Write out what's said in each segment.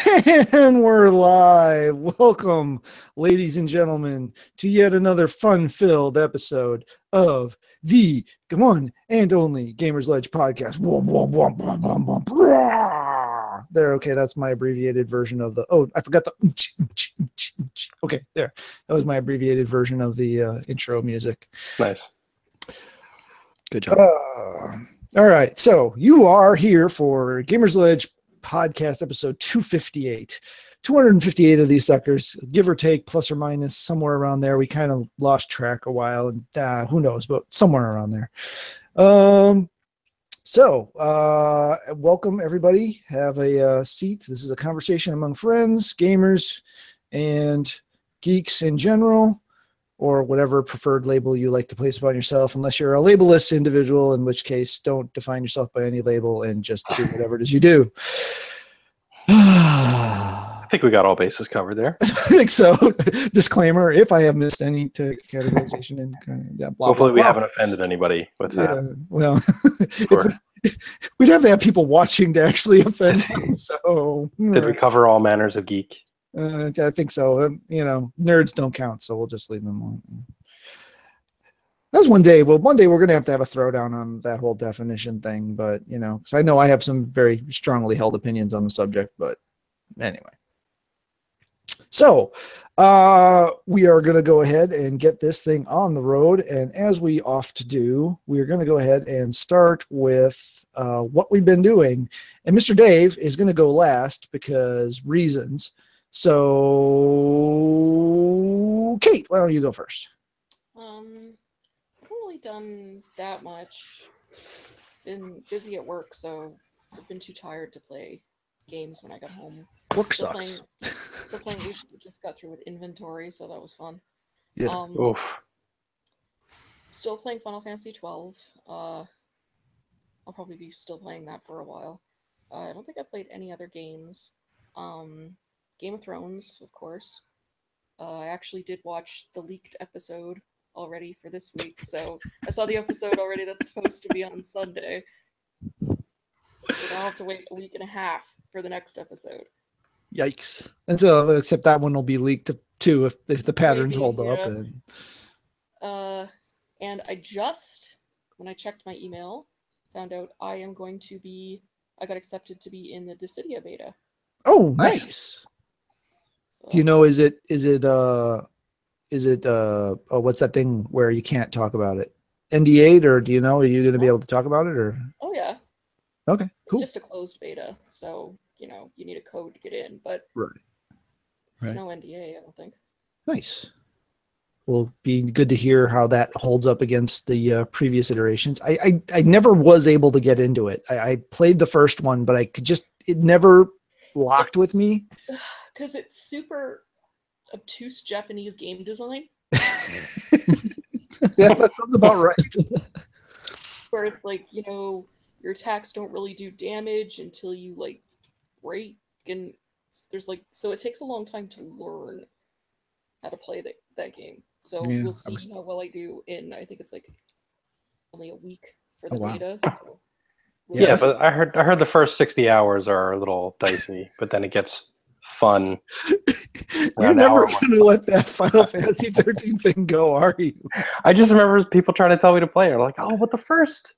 And we're live. Welcome, ladies and gentlemen, to yet another fun-filled episode of the one and only Gamersledge podcast. There, okay, that's my abbreviated version of the. Oh, I forgot the. Okay, there. That was my abbreviated version of the intro music. Nice. Good job. All right, so you are here for Gamersledge podcast episode 258. 258 of these suckers, give or take, plus or minus, somewhere around there. We kind of lost track a while, and who knows, but somewhere around there. Welcome everybody. Have a seat. This is a conversation among friends, gamers, and geeks in general, or whatever preferred label you like to place upon yourself, unless you're a labelless individual, in which case don't define yourself by any label and just do whatever it is you do. I think we got all bases covered there. I think so. Disclaimer, if I have missed any categorization and blah, blah, Hopefully blah, we blah. haven't offended anybody with that. Well, Sure. we'd have to have people watching to actually offend them, so Did we cover all manners of geek? I think so. Nerds don't count, so we'll just leave them alone. That's one day. Well, one day we're going to have a throwdown on that whole definition thing, but, because I know I have some very strongly held opinions on the subject, but anyway. So we are going to go ahead and get this thing on the road, and as we oft do, we are going to go ahead and start with what we've been doing, and Mr. Dave is going to go last because reasons. So, Kate, why don't you go first? I've not really done that much. Been busy at work, so I've been too tired to play games when I got home. Work Still sucks. playing. We just got through with inventory, so that was fun. Yes. Oof. Still playing Final Fantasy 12. I'll probably be still playing that for a while. I don't think I played any other games. Game of Thrones, of course. I actually did watch the leaked episode already for this week, so I saw the episode already that's supposed to be on Sunday. So I'll have to wait a week and a half for the next episode. Yikes. And so, except that one will be leaked too if the patterns Maybe, hold up. yeah. And I just, when I checked my email, found out I got accepted to be in the Dissidia beta. Oh, nice. So Do you know, is it what's that thing where you can't talk about it? NDA'd, or do you know, are you going to be able to talk about it, or? Oh yeah. Okay, cool. It's just a closed beta, so, you need a code to get in, but Right. there's no NDA, I don't think. Nice. Will be good to hear how that holds up against the previous iterations. I never was able to get into it. I played the first one, but it never locked with me. Because it's super obtuse Japanese game design. Yeah, that sounds about right. Where it's like, your attacks don't really do damage until you break, and so it takes a long time to learn how to play that game. So Yeah, we'll see how well I do in, I think it's only a week for the Oh, wow. beta. So Yeah, but I heard the first 60 hours are a little dicey, but then it gets fun. You're never going to let that Final Fantasy 13 thing go, are you? I just remember people trying to tell me to play. They're like, "Oh, but the first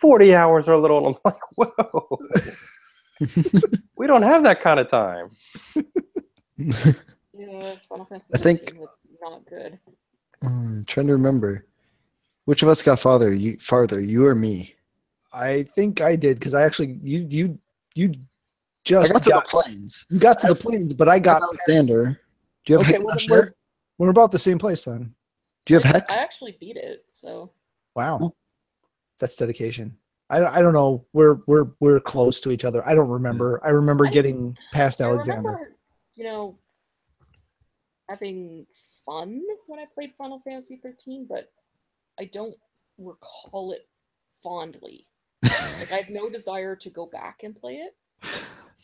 40 hours are a little," and I'm like, "Whoa, we don't have that kind of time." yeah, Final Fantasy I think- 13 was not good. Trying to remember. Which of us got farther, you or me? I think I did, because I actually you I just got to the plains. you got to the plains, but I got Alexander. Do you have Okay, Heck well, Rush then there? we're about the same place then. Do you have Heck? I actually beat it, so Wow, that's dedication. I don't know. We're close to each other. I don't remember. I remember getting past Alexander. I remember, having fun when I played Final Fantasy 13, but I don't recall it fondly. I have no desire to go back and play it.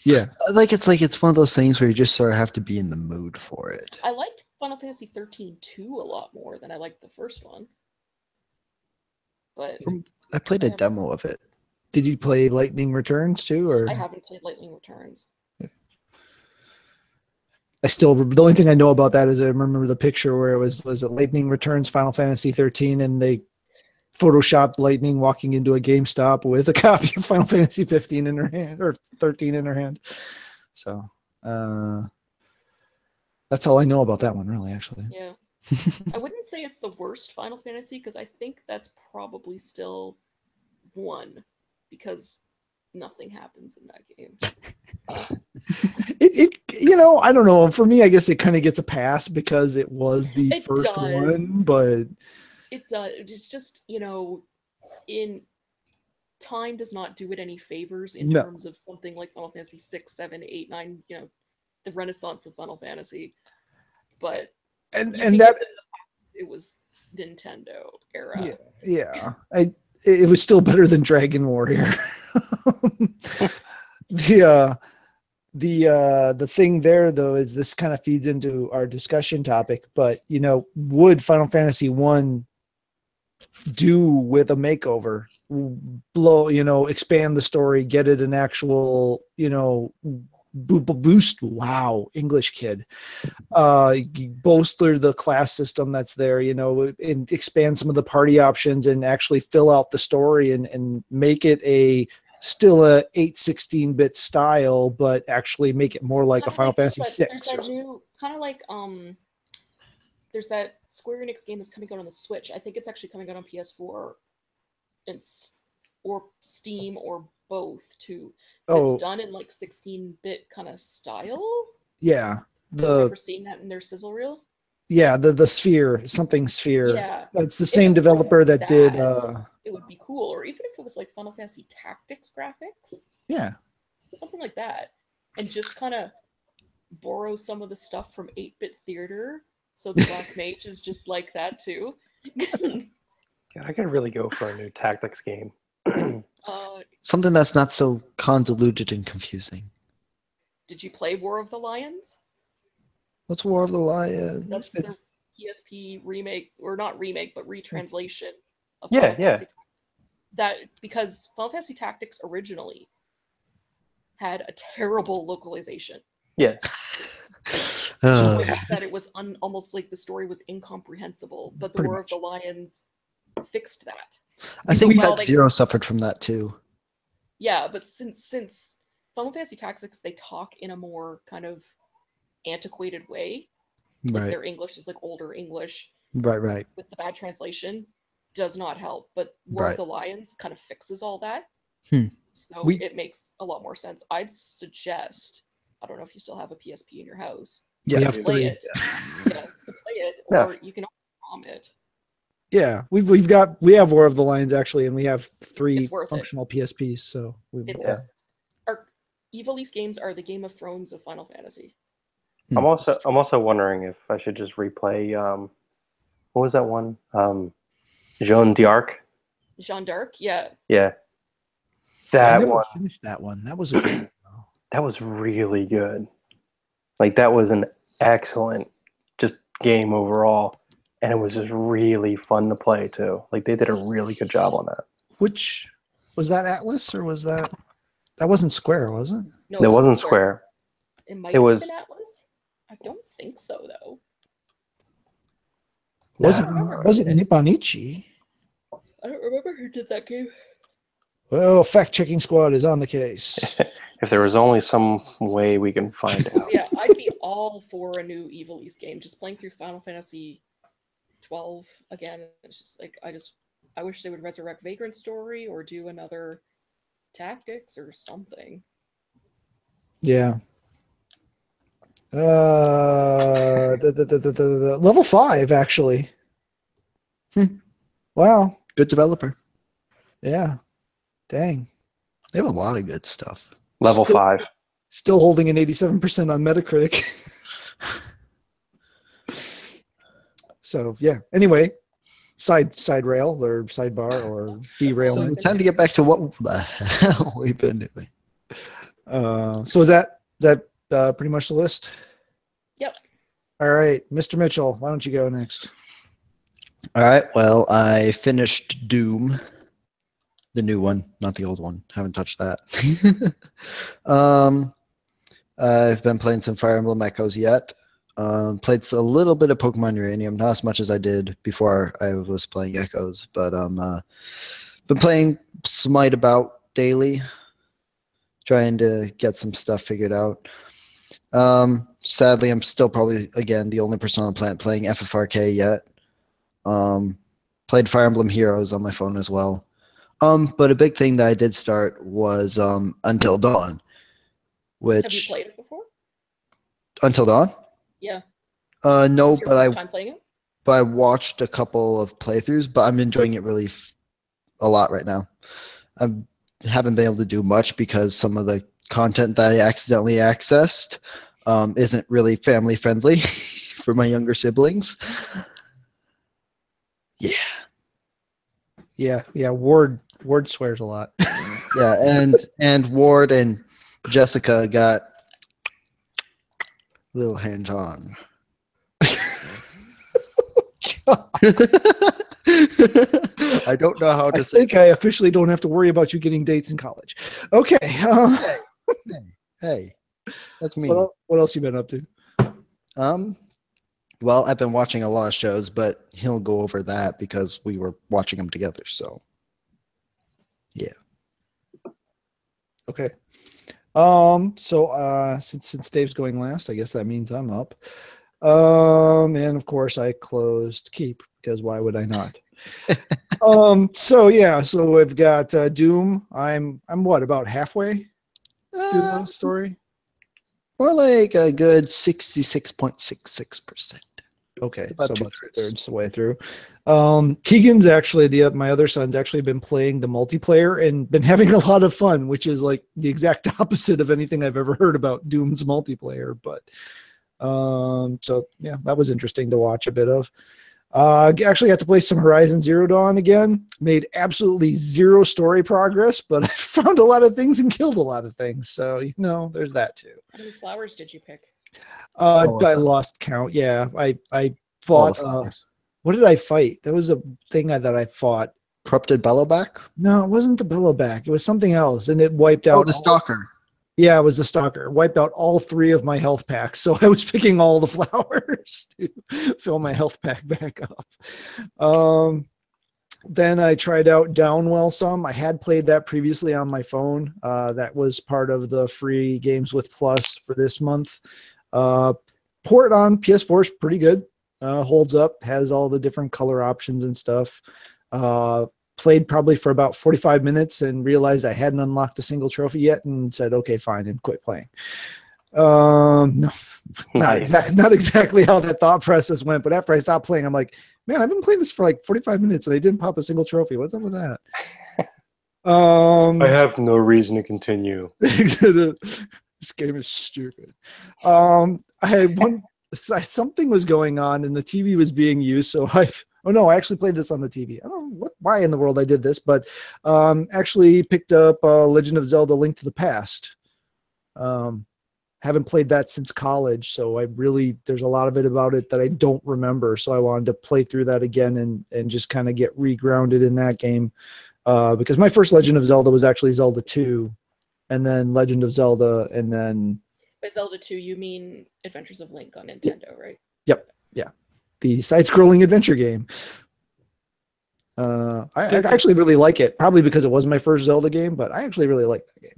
Yeah. It's one of those things where you just sort of have to be in the mood for it. I liked Final Fantasy 13-2 a lot more than I liked the first one. But I played a demo of it. Did you play Lightning Returns too, or? I haven't played Lightning Returns. the only thing I know about that is I remember the picture where it was it Lightning Returns Final Fantasy 13, and they photoshopped Lightning walking into a GameStop with a copy of Final Fantasy 15 in her hand, or 13 in her hand. So that's all I know about that one, really, actually. Yeah. I wouldn't say it's the worst Final Fantasy, because I think that's probably still 1, because nothing happens in that game. It I don't know. For me, I guess it kind of gets a pass because it was the first one, but it does. It's just, in time does not do it any favors in terms of something like Final Fantasy 6, 7, 8, 9, the renaissance of Final Fantasy. But and that it was Nintendo era. Yeah. It was still better than Dragon Warrior. The thing there, though, is this kind of feeds into our discussion topic, but would Final Fantasy 1 do with a makeover, expand the story, get it an actual boost? Wow, English kid. Bolster the class system that's there, and expand some of the party options and actually fill out the story and make it still a 8/16-bit style, but actually make it more like a Final Fantasy 6. There's that new kind of like there's that Square Enix game that's coming out on the Switch. I think it's actually coming out on PS4 or Steam or both too. It's done in like 16-bit kind of style. Yeah. Remember seeing that in their sizzle reel? Yeah, the Sphere, something Sphere. Yeah. It's the same developer that did it would be cool. Or even if it was like Final Fantasy Tactics graphics. Yeah. Something like that. And just kind of borrow some of the stuff from 8-bit theater. So the Black Mage is just like that too. God, I could really go for a new tactics game. Something that's not so convoluted and confusing. Did you play War of the Lions? What's War of the Lions? That's the PSP remake, or not remake, but retranslation of Final Fantasy. That because Final Fantasy Tactics originally had a terrible localization. Yeah. That it was almost like the story was incomprehensible, but the War of the Lions fixed that. I think Type Zero suffered from that too. Yeah, but since Final Fantasy Tactics, they talk in a more kind of antiquated way. Like their English is like older English. Right. With the bad translation does not help. But War of the Lions kind of fixes all that. So it makes a lot more sense. I'd suggest, I don't know if you still have a PSP in your house. Yeah, we have play 3. It. Play it, or you can ROM it. Yeah, we have War of the Lions actually, and we have 3 functional PSPs. So our Ivalice games are the Game of Thrones of Final Fantasy. I'm also wondering if I should just replay what was that one? Jeanne d'Arc. Jeanne d'Arc, yeah. Yeah. I never finished that one. That was a good one. That was really good. Like that was an excellent just game overall. And it was just really fun to play too. Like they did a really good job on that. Which was that, Atlas, or was that wasn't Square, was it? No, it wasn't Square. It might have been Atlas. I don't think so though. Wasn't Nipponichi? I don't remember who did that game. Well, fact-checking squad is on the case. If there was only some way we can find out. Yeah, I'd be all for a new Ivalice game. Just playing through Final Fantasy 12 again. It's just like I wish they would resurrect Vagrant Story or do another Tactics or something. Yeah. Level 5 actually. Wow. Good developer. Yeah. Dang. They have a lot of good stuff. Level 5. Still holding an 87% on Metacritic. So yeah. Anyway, side rail or sidebar or derail. So time to get back to what the hell we've been doing. So is that pretty much the list? Yep. All right, Mr. Mitchell, why don't you go next? All right. Well, I finished Doom, the new one, not the old one. Haven't touched that. I've been playing some Fire Emblem Echoes yet. Played a little bit of Pokemon Uranium, not as much as I did before I was playing Echoes, but been playing Smite about daily, trying to get some stuff figured out. Sadly, I'm still probably, again, the only person on the planet playing FFRK yet. Played Fire Emblem Heroes on my phone as well. But a big thing that I did start was Until Dawn, which... Have you played it before? Until Dawn? Yeah. No, Is this your but first time playing it? I watched a couple of playthroughs, but I'm enjoying it really a lot right now. I haven't been able to do much because some of the content that I accidentally accessed isn't really family friendly for my younger siblings. Yeah. Ward swears a lot. Yeah, and Ward and Jessica got a little hands on. I don't know how to I say. think I officially don't have to worry about you getting dates in college. Okay. Hey, that's me. So what else you been up to? Well, I've been watching a lot of shows, but he'll go over that because we were watching them together. So, yeah. Okay. So since Dave's going last, I guess that means I'm up. And of course I closed Keep because why would I not? So we've got Doom. I'm what, about halfway through the story? More like a good 66.66%. Okay, About so about two-thirds. 2/3 the way through. Keegan's actually my other son's actually been playing the multiplayer and been having a lot of fun, which is like the exact opposite of anything I've ever heard about Doom's multiplayer. But so yeah, that was interesting to watch a bit of. Actually got to play some Horizon Zero Dawn again. Made absolutely zero story progress, but I found a lot of things and killed a lot of things. So there's that too. How many flowers did you pick? I lost count. Yeah, I fought. What did I fight? There was a thing that I fought. Corrupted Bellowback? No, it wasn't the Bellowback. It was something else, and it wiped out. Oh, the Stalker. Yeah, it was the Stalker. Wiped out all 3 of my health packs. So I was picking all the flowers to fill my health pack back up. Then I tried out Downwell some. I had played that previously on my phone. That was part of the free Games with Plus for this month. Port on PS4 is pretty good. Holds up, has all the different color options and stuff. Played probably for about 45 minutes and realized I hadn't unlocked a single trophy yet and said, okay, fine, and quit playing. No, not exactly how that thought process went. But after I stopped playing, I'm like, man, I've been playing this for like 45 minutes and I didn't pop a single trophy. What's up with that? I have no reason to continue. This game is stupid. I had something was going on and the TV was being used, so I actually played this on the TV. I don't know why in the world I did this, but actually picked up Legend of Zelda: Link to the Past. Haven't played that since college, so there's a lot of it about it that I don't remember. So I wanted to play through that again and just kind of get regrounded in that game because my first Legend of Zelda was actually Zelda 2, and then Legend of Zelda, and then. By Zelda 2, you mean Adventures of Link on Nintendo, right? Yep. Yeah. The side-scrolling adventure game. I actually really like it, probably because it was my first Zelda game, but I actually really like that game.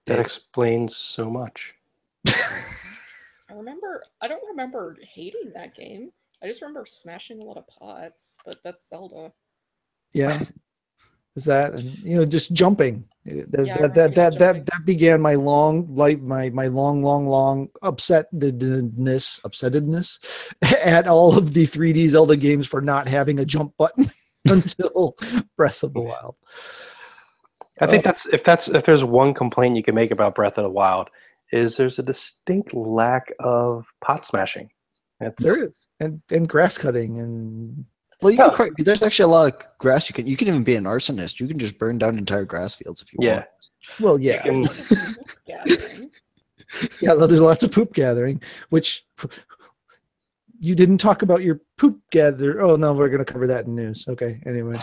That explains so much. I don't remember hating that game. I just remember smashing a lot of pots, but that's Zelda. Yeah. Is that, and just jumping. That began my long life, my long upsettedness at all of the 3D Zelda games for not having a jump button until Breath of the Wild. I think if there's one complaint you can make about Breath of the Wild, is there's a distinct lack of pot smashing. There is, and grass cutting and. Well, there's actually a lot of grass. You can even be an arsonist. You can just burn down entire grass fields if you want. Well, yeah. Yeah, there's lots of poop gathering, which you didn't talk about your poop gather. Oh no, we're going to cover that in news. Okay. Anyway,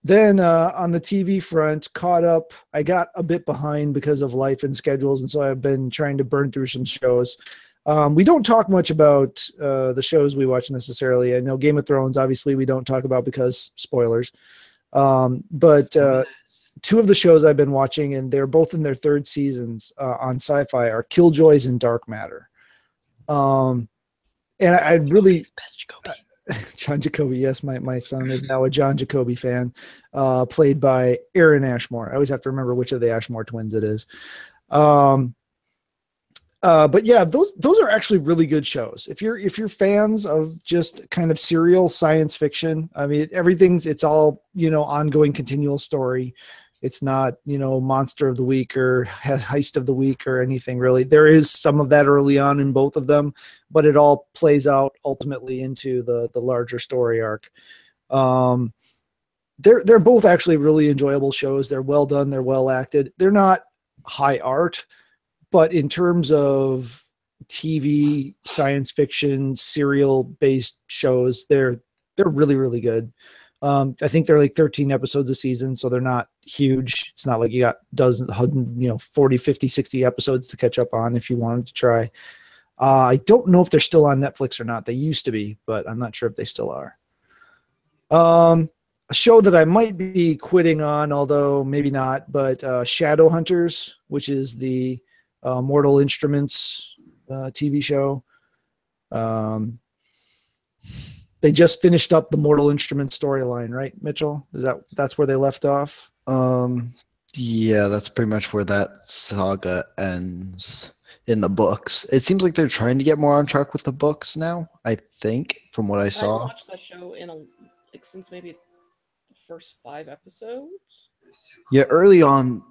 Then on the TV front, caught up. I got a bit behind because of life and schedules, and so I've been trying to burn through some shows. We don't talk much about the shows we watch necessarily. I know Game of Thrones, obviously, we don't talk about because spoilers. But two of the shows I've been watching, and they're both in their third seasons on Sci-Fi, are Killjoys and Dark Matter. And I really... John Jacoby, yes, my son is now a John Jacoby fan, played by Aaron Ashmore. I always have to remember which of the Ashmore twins it is. But yeah, those are actually really good shows. If you're fans of just kind of serial science fiction, I mean, it's all, ongoing continual story. It's not, monster of the week or heist of the week or anything really. There is some of that early on in both of them, but it all plays out ultimately into the larger story arc. They're both actually really enjoyable shows. They're well done. They're well acted. They're not high art, but in terms of TV, science fiction, serial based shows, they're really, really good. I think they're like 13 episodes a season, so they're not huge. It's not like you got 40, 50, 60 episodes to catch up on if you wanted to try. I don't know if they're still on Netflix or not. They used to be, but I'm not sure if they still are. A show that I might be quitting on, although maybe not, but Shadowhunters, which is the Mortal Instruments TV show. They just finished up the Mortal Instruments storyline, right, Mitchell? That's where they left off? Yeah, that's pretty much where that saga ends in the books. It seems like they're trying to get more on track with the books now, I think, from what I I saw. haven't watched that show since maybe the first 5 episodes. Yeah, early on,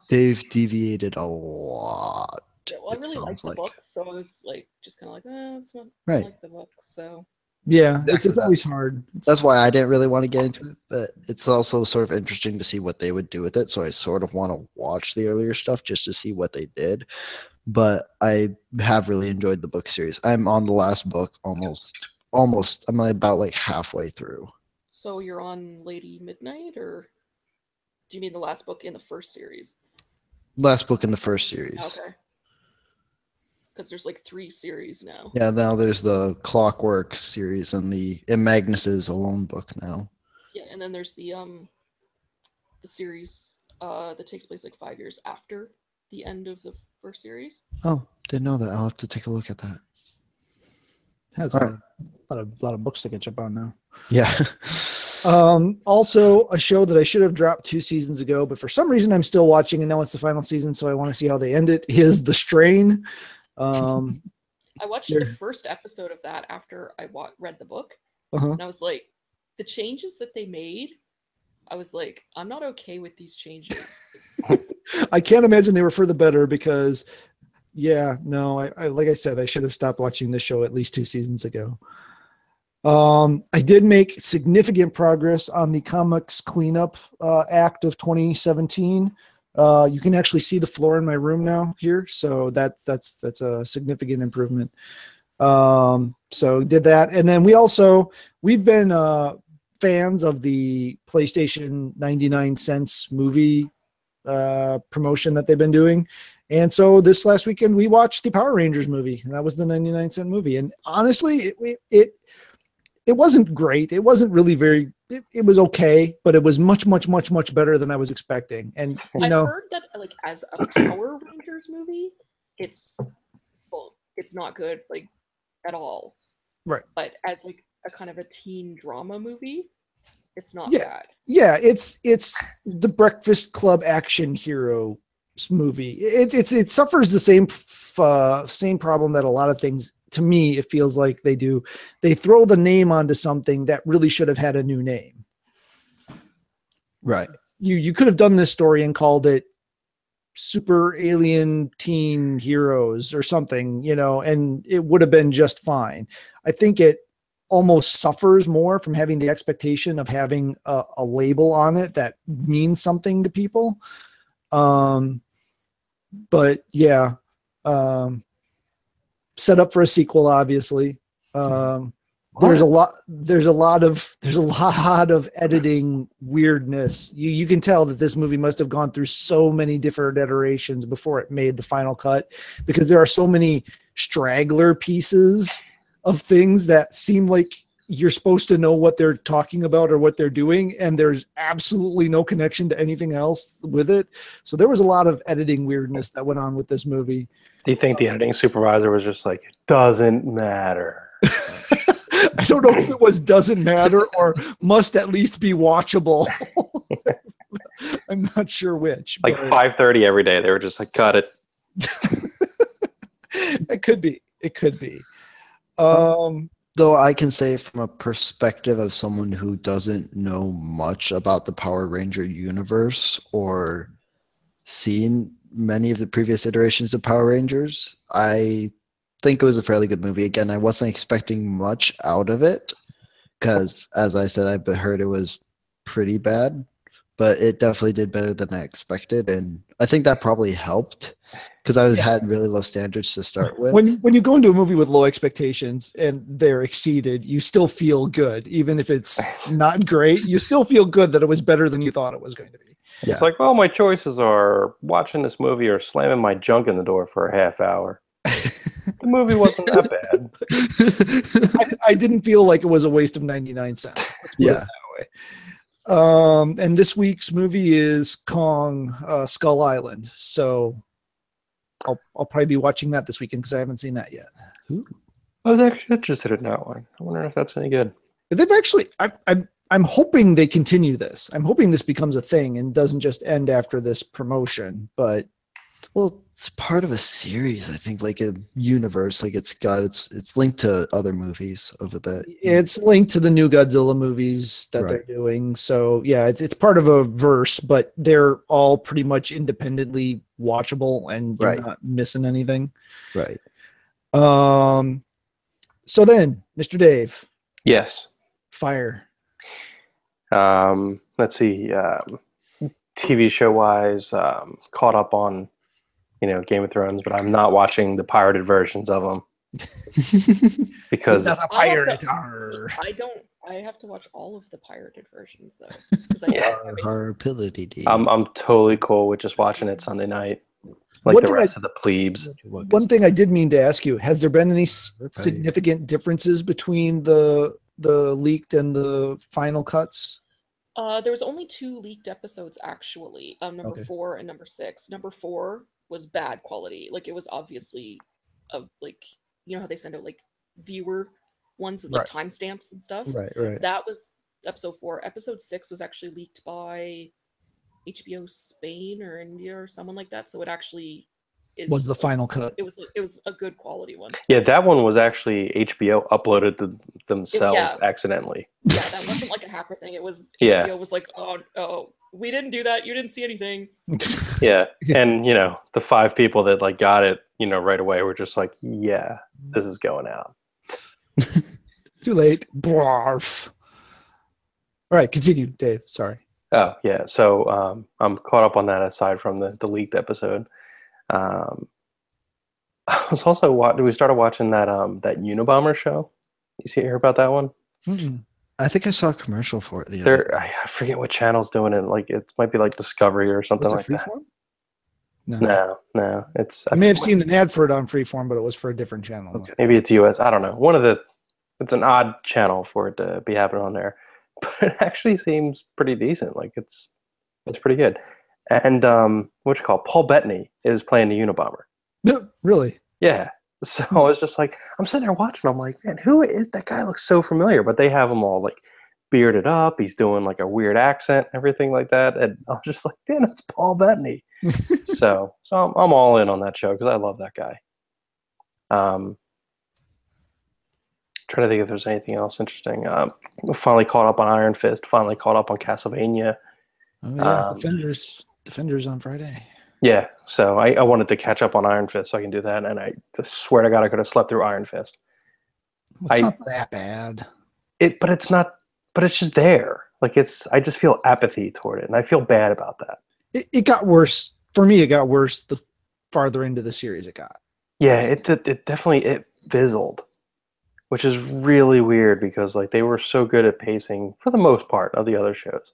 they've deviated a lot. Yeah, well, I really liked the books, so I was like, just kind of like, it's not Right. like the books, so. Yeah, Exactly it's always hard. That's why I didn't really want to get into it, but it's also sort of interesting to see what they would do with it. So I sort of want to watch the earlier stuff just to see what they did. But I have really enjoyed the book series. I'm on the last book almost. I'm about like halfway through. So you're on Lady Midnight, or do you mean the last book in the first series? Last book in the first series. Okay. Because there's like 3 series now. Yeah, now there's the Clockwork series and Magnus's Alone book now. Yeah, and then there's the series that takes place like 5 years after the end of the first series. Oh, didn't know that. I'll have to take a look at that. Has a lot of books to catch up on now. Yeah. Also, a show that I should have dropped 2 seasons ago, but for some reason I'm still watching, and now it's the final season, so I want to see how they end it, is The Strain. I watched the first episode of that after I read the book, and I was like, the changes that they made, I was like, I'm not okay with these changes. I can't imagine they were for the better because, I like I said, I should have stopped watching this show at least 2 seasons ago. I did make significant progress on the comics cleanup act of 2017. You can actually see the floor in my room now here, so that's a significant improvement. So did that, and then we've been fans of the PlayStation 99 cents movie promotion that they've been doing, and so this last weekend we watched the Power Rangers movie, and that was the 99-cent movie. And honestly, it wasn't great. It wasn't really very. It was okay, but it was much better than I was expecting. And I've heard that, like, as a Power Rangers movie, it's not good, like, at all. Right. But as like a kind of a teen drama movie, it's not bad. Yeah, it's the Breakfast Club action hero movie. It suffers the same problem that a lot of things. To me, it feels like they do. They throw the name onto something that really should have had a new name. Right. You could have done this story and called it Super Alien Teen Heroes or something, and it would have been just fine. I think it almost suffers more from having the expectation of having a label on it that means something to people. But yeah, set up for a sequel, obviously. there's a lot of editing weirdness. You can tell that this movie must have gone through so many different iterations before it made the final cut, because there are so many straggler pieces of things that seem like you're supposed to know what they're talking about or what they're doing, and there's absolutely no connection to anything else with it. So there was a lot of editing weirdness that went on with this movie. Do you think the editing supervisor was just like, it doesn't matter? I don't know if it was doesn't matter or must at least be watchable. I'm not sure which. Like 5:30 every day, they were just like, cut it. It could be. It could be. Though I can say from a perspective of someone who doesn't know much about the Power Ranger universe or seen many of the previous iterations of Power Rangers, I think it was a fairly good movie. Again, I wasn't expecting much out of it because, as I said, I heard it was pretty bad, but it definitely did better than I expected, and I think that probably helped because I had really low standards to start with. When you go into a movie with low expectations and they're exceeded, you still feel good, even if it's not great. You still feel good that it was better than you thought it was going to be. Yeah. It's like, well, my choices are watching this movie or slamming my junk in the door for a half hour. The movie wasn't that bad. I didn't feel like it was a waste of 99 cents. Let's put it that way. And this week's movie is Kong Skull Island. So I'll probably be watching that this weekend because I haven't seen that yet. I was actually interested in that one. I wonder if that's any good. They've actually, I'm hoping they continue this. I'm hoping this becomes a thing and doesn't just end after this promotion. But well, it's part of a series, I think, like a universe. Like it's linked to other movies over the. It's linked to the new Godzilla movies that they're doing. So yeah, it's part of a verse, but they're all pretty much independently watchable, and you're not missing anything. Right. So then, Mr. Dave. Yes. Fire. Let's see. TV show wise, caught up on, Game of Thrones, but I'm not watching the pirated versions of them because a pirate. I have to watch all of the pirated versions though. I'm totally cool with just watching it Sunday night, like the rest of the plebes. One thing I did mean to ask you: has there been any significant differences between the leaked and the final cuts? There was only 2 leaked episodes actually. Number 4 and number 6. Number 4 was bad quality. Like it was obviously how they send out like viewer ones with like timestamps and stuff. Right. That was episode 4. Episode 6 was actually leaked by HBO Spain or India or someone like that. So it actually was the final cut. It was a good quality one. Yeah, that one was actually HBO uploaded themselves accidentally. Yeah, that wasn't like a hacker thing. It was HBO was like, oh, we didn't do that. You didn't see anything. Yeah, and the 5 people that like got it, right away were just like, yeah, this is going out. Too late. Barf. All right, continue, Dave. Sorry. Oh yeah, so I'm caught up on that aside from the leaked episode. I was also we started watching that Unabomber show. You hear about that one? Mm-mm. I think I saw a commercial for it. I forget what channel's doing it. Like it might be like Discovery or something like that. No. I may have seen an ad for it on Freeform, but it was for a different channel. Okay. Maybe it's US. I don't know. It's an odd channel for it to be happening on there, but it actually seems pretty decent. Like it's pretty good. And Paul Bettany is playing the Unabomber. Really? Yeah. So I was just like, I'm sitting there watching. I'm like, man, who is that guy? Looks so familiar. But they have him all like bearded up. He's doing like a weird accent, and everything like that. And I was just like, damn, that's Paul Bettany. so I'm all in on that show because I love that guy. Trying to think if there's anything else interesting. Finally caught up on Iron Fist. Finally caught up on Castlevania. Oh yeah, Defenders on Friday. Yeah, so I wanted to catch up on Iron Fist so I can do that, and I swear to God I could have slept through Iron Fist. It's not that bad. But it's not. But it's just there. Like I just feel apathy toward it, and I feel bad about that. It got worse for me. It got worse the farther into the series it got. Yeah, it definitely fizzled. which is really weird because like they were so good at pacing for the most part of the other shows.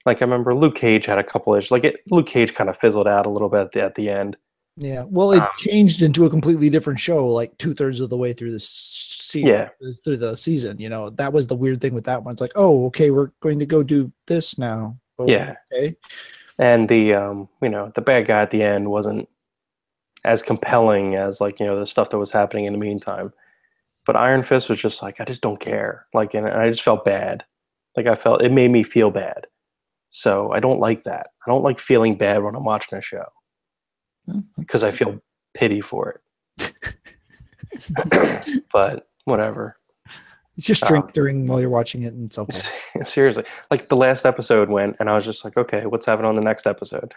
Like I remember Luke Cage had a couple issues. Luke Cage kind of fizzled out a little bit at the end. Yeah, well, it changed into a completely different show, like 2/3 of the way through through the season. You know, that was the weird thing with that one. It's like, oh, okay, we're going to go do this now. Oh, yeah, okay. And the the bad guy at the end wasn't as compelling as like the stuff that was happening in the meantime. But Iron Fist was just like I just don't care. Like, and I just felt bad. Like I felt it made me feel bad. So I don't like that. I don't like feeling bad when I'm watching a show because I feel pity for it. But whatever. Just drink during while you're watching it, and it's okay. Seriously, like the last episode went, and I was just like, okay, what's happening on the next episode?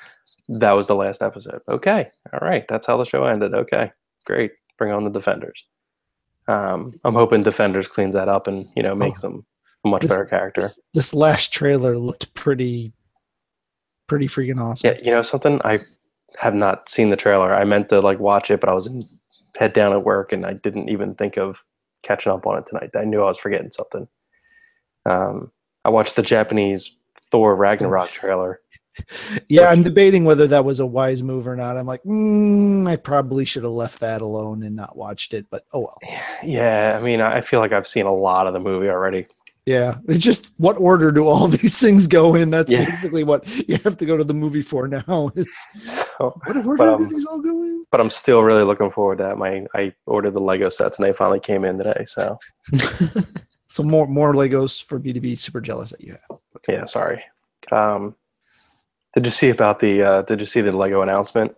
That was the last episode. Okay, all right, that's how the show ended. Okay, great. Bring on the Defenders. I'm hoping Defenders cleans that up and makes them a much better character. This last trailer looked pretty freaking awesome. Yeah, something, I have not seen the trailer. I meant to like watch it, but I was head down at work, and I didn't even think of catching up on it tonight. I knew I was forgetting something. I watched the Japanese Thor Ragnarok trailer. Yeah, I'm debating whether that was a wise move or not. I'm like, I probably should have left that alone and not watched it, but oh well. Yeah, I mean, I feel like I've seen a lot of the movie already. Yeah, it's just what order do all these things go in? That's basically what you have to go to the movie for now. What order do these all go in? But I'm still really looking forward to that. I ordered the Lego sets, and they finally came in today. So, so more Legos for me to be super jealous that you have. Okay. Yeah, sorry. Did you see about the? Did you see the Lego announcement?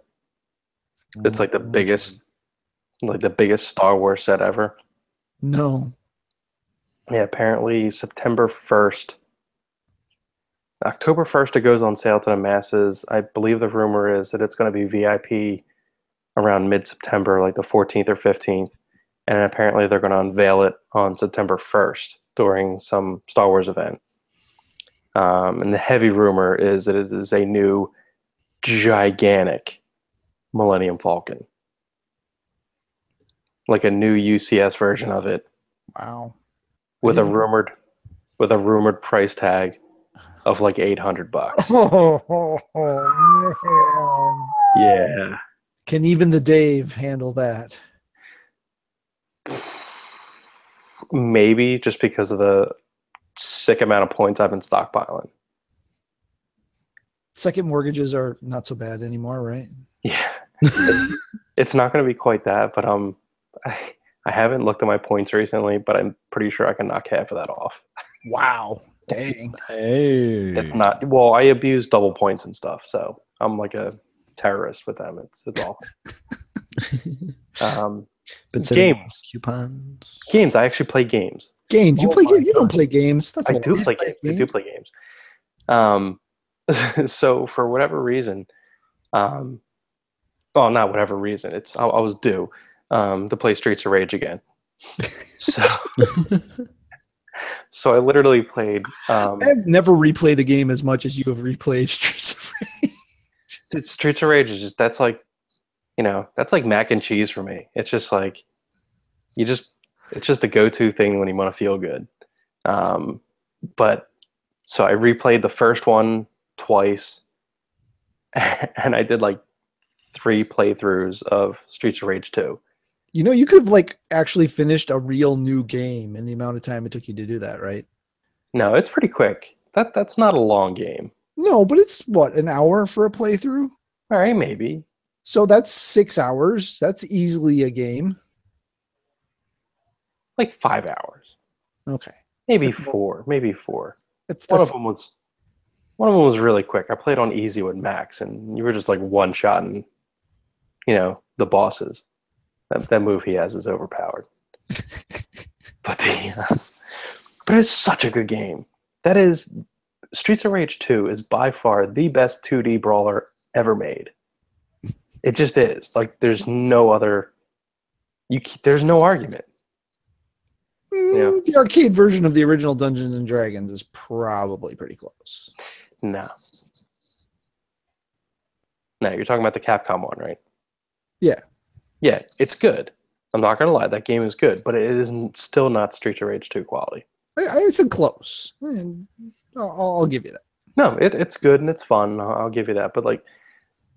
It's like the biggest Star Wars set ever. No. Yeah, apparently September 1st. October 1st, it goes on sale to the masses. I believe the rumor is that it's going to be VIP around mid-September, like the 14th or 15th. And apparently they're going to unveil it on September 1st during some Star Wars event. And the heavy rumor is that it is a new gigantic Millennium Falcon. Like a new UCS version of it. Wow. With a rumored price tag of like $800. Man. Yeah. Can even the Dave handle that? Maybe just because of the sick amount of points I've been stockpiling. Second mortgages are not so bad anymore, right? Yeah. It's not going to be quite that, but I haven't looked at my points recently, but I'm pretty sure I can knock half of that off. Wow. Dang. Hey. It's not, well, I abuse double points and stuff, so I'm like a terrorist with them. It's all. Games. Coupons. Games. I actually play games. Games. You play games? You don't play games. I do play games. I do play games. So for whatever reason, well, not whatever reason, I was due to play Streets of Rage again. So I literally played. I've never replayed a game as much as you have replayed Streets of Rage. Streets of Rage is just that's like mac and cheese for me. It's just like it's just a go-to thing when you want to feel good. But so I replayed the first one twice, and I did like 3 playthroughs of Streets of Rage 2. You could have actually finished a real new game in the amount of time it took you to do that, right? No, it's pretty quick. That's not a long game. No, but it's what, an hour for a playthrough? All right, maybe. So that's 6 hours. That's easily a game. Like 5 hours. Okay. Maybe 4. Maybe 4. One of them was really quick. I played on easy with Max, and you were just like one-shotting, the bosses. That move he has is overpowered. But it's such a good game. That is, Streets of Rage 2 is by far the best 2D brawler ever made. It just is. Like, there's no other. There's no argument. The arcade version of the original Dungeons and Dragons is probably pretty close. No, you're talking about the Capcom one, right? Yeah. Yeah, it's good. I'm not gonna lie, that game is good, but it isn't still not Streets of Rage 2 quality. It's a close. I'll give you that. No, it's good and it's fun. I'll give you that. But like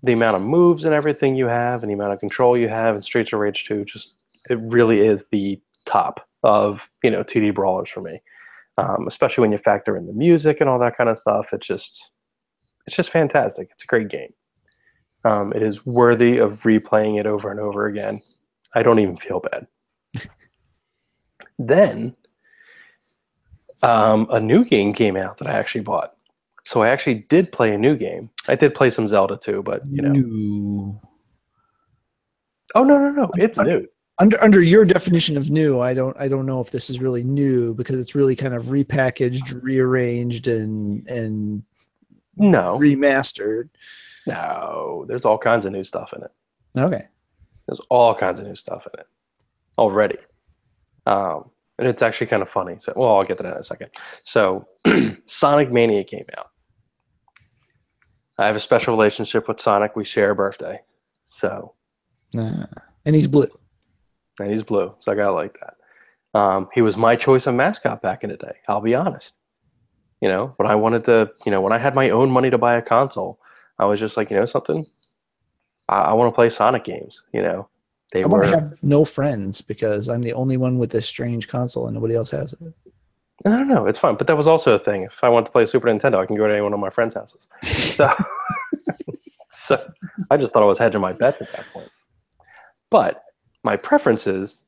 the amount of moves and everything you have, and the amount of control you have in Streets of Rage 2, just it really is the top of 2D brawlers for me. Especially when you factor in the music and all that kind of stuff. It's just fantastic. It's a great game. It is worthy of replaying it over and over again. I don't even feel bad. Then a new game came out that I actually bought. So I actually did play a new game. I did play some Zelda too, but New. Oh no, it's new. Under your definition of new, I don't know if this is really new because it's really kind of repackaged, rearranged, and remastered. No, there's all kinds of new stuff in it. Okay. There's all kinds of new stuff in it already. And it's actually kind of funny. So, well, I'll get to that in a second. So, Sonic Mania came out. I have a special relationship with Sonic. We share a birthday. So. And he's blue. And he's blue. So I gotta like that. He was my choice of mascot back in the day. I'll be honest. When I wanted to, when I had my own money to buy a console, I was just like, something? I want to play Sonic games, I want to have no friends because I'm the only one with this strange console and nobody else has it. I don't know. It's fun. But that was also a thing. If I want to play Super Nintendo, I can go to any one of my friends' houses. So I just thought I was hedging my bets at that point. But my preference is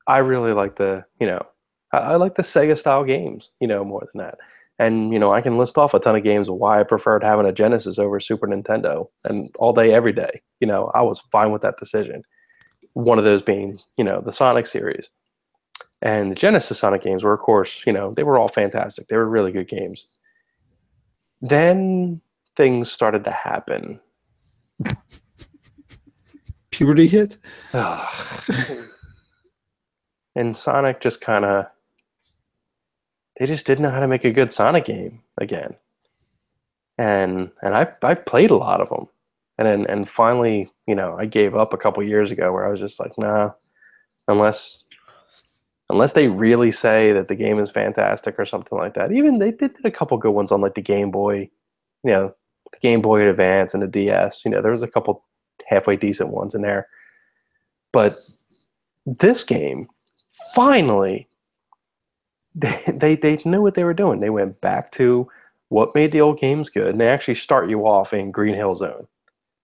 I really like I like the Sega style games, more than that. And, I can list off a ton of games of why I preferred having a Genesis over Super Nintendo and all day, every day. I was fine with that decision. One of those being, the Sonic series. And the Genesis Sonic games were, of course, they were all fantastic. They were really good games. Then things started to happen. Puberty hit? And Sonic just kind of, they just didn't know how to make a good Sonic game again. And I played a lot of them. And finally, I gave up a couple years ago where I was just like, nah, unless they really say that the game is fantastic or something like that. Even they did a couple good ones on like the Game Boy, the Game Boy Advance and the DS. There was a couple halfway decent ones in there. But this game, finally, they knew what they were doing. They went back to what made the old games good, and they actually start you off in Green Hill Zone.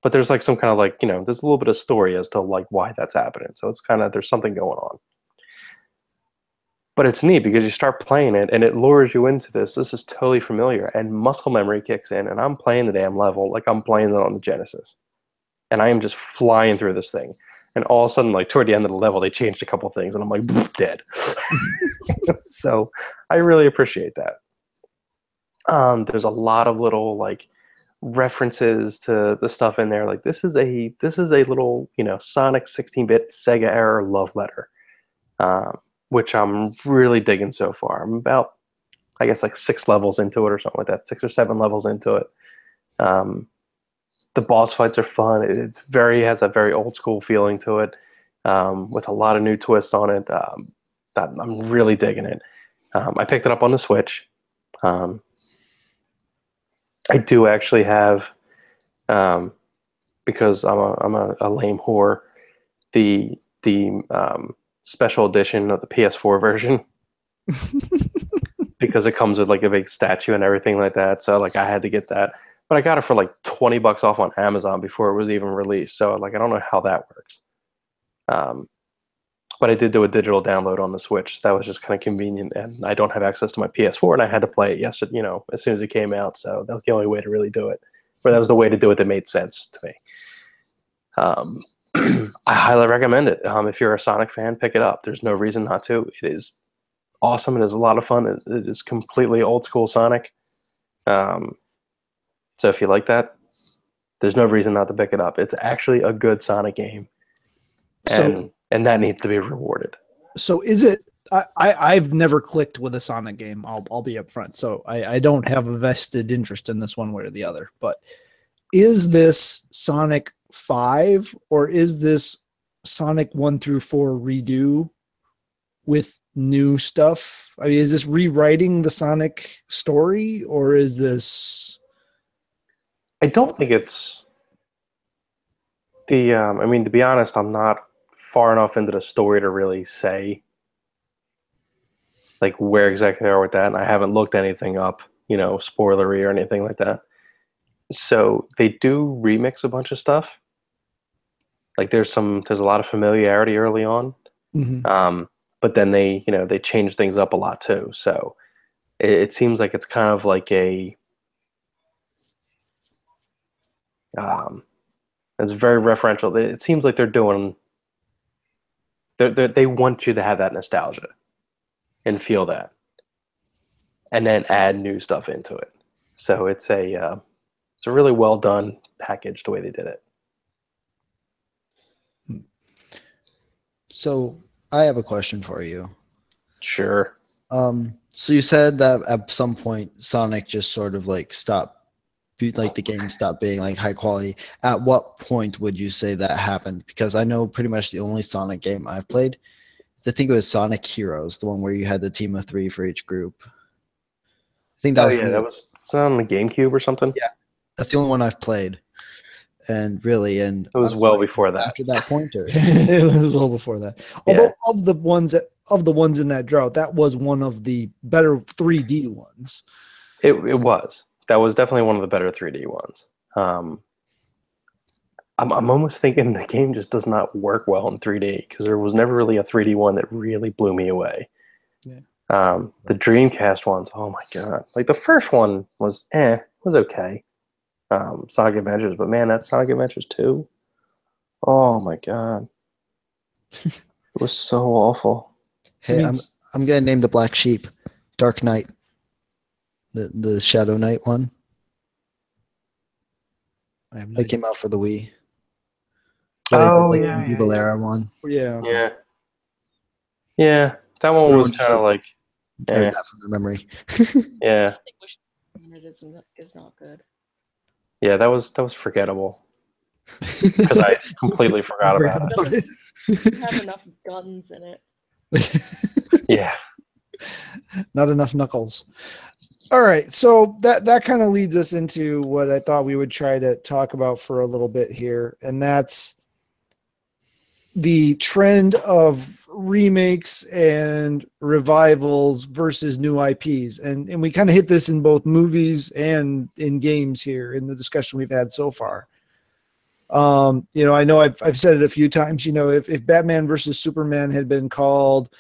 But there's like some kind of like, there's a little bit of story as to like why that's happening. So it's kind of, there's something going on. But it's neat because you start playing it and it lures you into this. This is totally familiar, and muscle memory kicks in, and I'm playing the damn level like I'm playing it on the Genesis. And I am just flying through this thing. And all of a sudden, like toward the end of the level, they changed a couple things, and I'm like, dead. So I really appreciate that. There's a lot of little like references to the stuff in there. Like this is a little Sonic 16-bit Sega era love letter, which I'm really digging so far. I'm about, I guess, like 6 levels into it or something like that, 6 or 7 levels into it. The boss fights are fun. It has a very old school feeling to it, with a lot of new twists on it. I'm really digging it. I picked it up on the Switch. I do actually have, because I'm a lame whore, the special edition of the PS4 version. Because it comes with like a big statue and everything like that. So like I had to get that. But I got it for like $20 off on Amazon before it was even released. So like I don't know how that works. But I did do a digital download on the Switch. That was just kind of convenient, and I don't have access to my PS4, and I had to play it yesterday, as soon as it came out. So that was the only way to really do it. Or that was the way to do it that made sense to me. I highly recommend it. If you're a Sonic fan, pick it up. There's no reason not to. It is awesome. It is a lot of fun. It is completely old school Sonic. So if you like that, there's no reason not to pick it up. It's actually a good Sonic game. And that needs to be rewarded. So is it, I've never clicked with a Sonic game. I'll be upfront. So I don't have a vested interest in this one way or the other, but is this Sonic 5 or is this Sonic 1 through 4 redo with new stuff? I mean, is this rewriting the Sonic story, or is this? I don't think it's the. I mean, to be honest, I'm not far enough into the story to really say like where exactly they are with that, and I haven't looked anything up, spoilery or anything like that. So they do remix a bunch of stuff. Like there's a lot of familiarity early on, but then they change things up a lot too. So it seems like it's kind of like it's very referential. It seems like they're doing they want you to have that nostalgia and feel that, and then add new stuff into it. So it's a really well done package the way they did it. So I have a question for you. Sure. So you said that at some point Sonic just sort of like stopped, like the game stopped being like high quality. At what point would you say that happened? Because I know pretty much the only Sonic game I've played, I think it was Sonic Heroes, the one where you had the team of 3 for each group. I think that was that on the GameCube or something? Yeah, that's the only one I've played. And it was well before that. After that point, or it was well before that. Although of the ones in that drought, that was one of the better 3D ones. It was. That was definitely one of the better 3D ones. I'm almost thinking the game just does not work well in 3D because there was never really a 3D one that really blew me away. Yeah. The Dreamcast ones, oh my god! Like the first one was okay. Sonic Adventures, but man, that Sonic Adventures 2, oh my god, it was so awful. Hey, I'm gonna name the black sheep, Dark Knight, the Shadow Knight one. That came out for the Wii. Medieval era one. Yeah. Yeah. That one was kind of like that from the memory. Yeah. I think Wish is not good. Yeah, that was forgettable. Because I completely forgot about it. It have enough guns in it. Yeah. Not enough knuckles. All right, so that kind of leads us into what I thought we would try to talk about for a little bit here, and that's the trend of remakes and revivals versus new IPs. And we kind of hit this in both movies and in games here in the discussion we've had so far. I know I've said it a few times, if Batman versus Superman had been called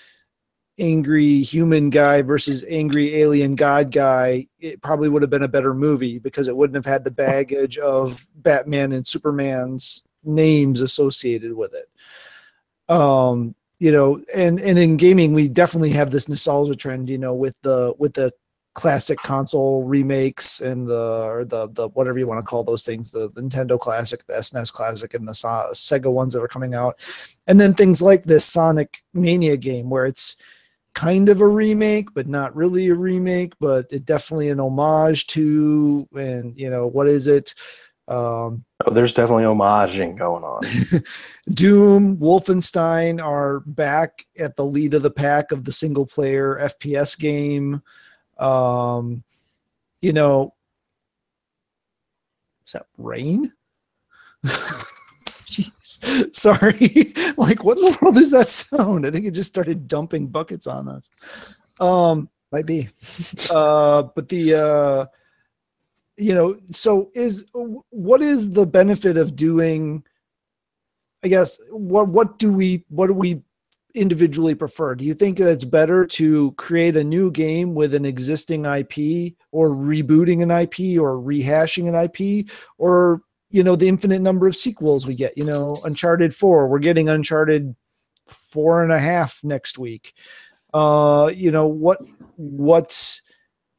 angry human guy versus angry alien god guy, it probably would have been a better movie because it wouldn't have had the baggage of Batman and Superman's names associated with it. And in gaming, we definitely have this nostalgia trend, with the classic console remakes and the whatever you want to call those things, the Nintendo Classic, the SNES Classic, and the Sega ones that are coming out. And then things like this Sonic Mania game where it's kind of a remake, but not really a remake, but it definitely an homage to, and what is it? There's definitely homaging going on. Doom, Wolfenstein are back at the lead of the pack of the single player FPS game. Is that rain? Jeez. Sorry. Like, what in the world is that sound? I think it just started dumping buckets on us. Might be. But the so what is the benefit of doing, I guess, what do we individually prefer? Do you think that it's better to create a new game with an existing IP, or rebooting an IP, or rehashing an IP, or the infinite number of sequels we get? Uncharted 4, we're getting Uncharted 4.5 next week. What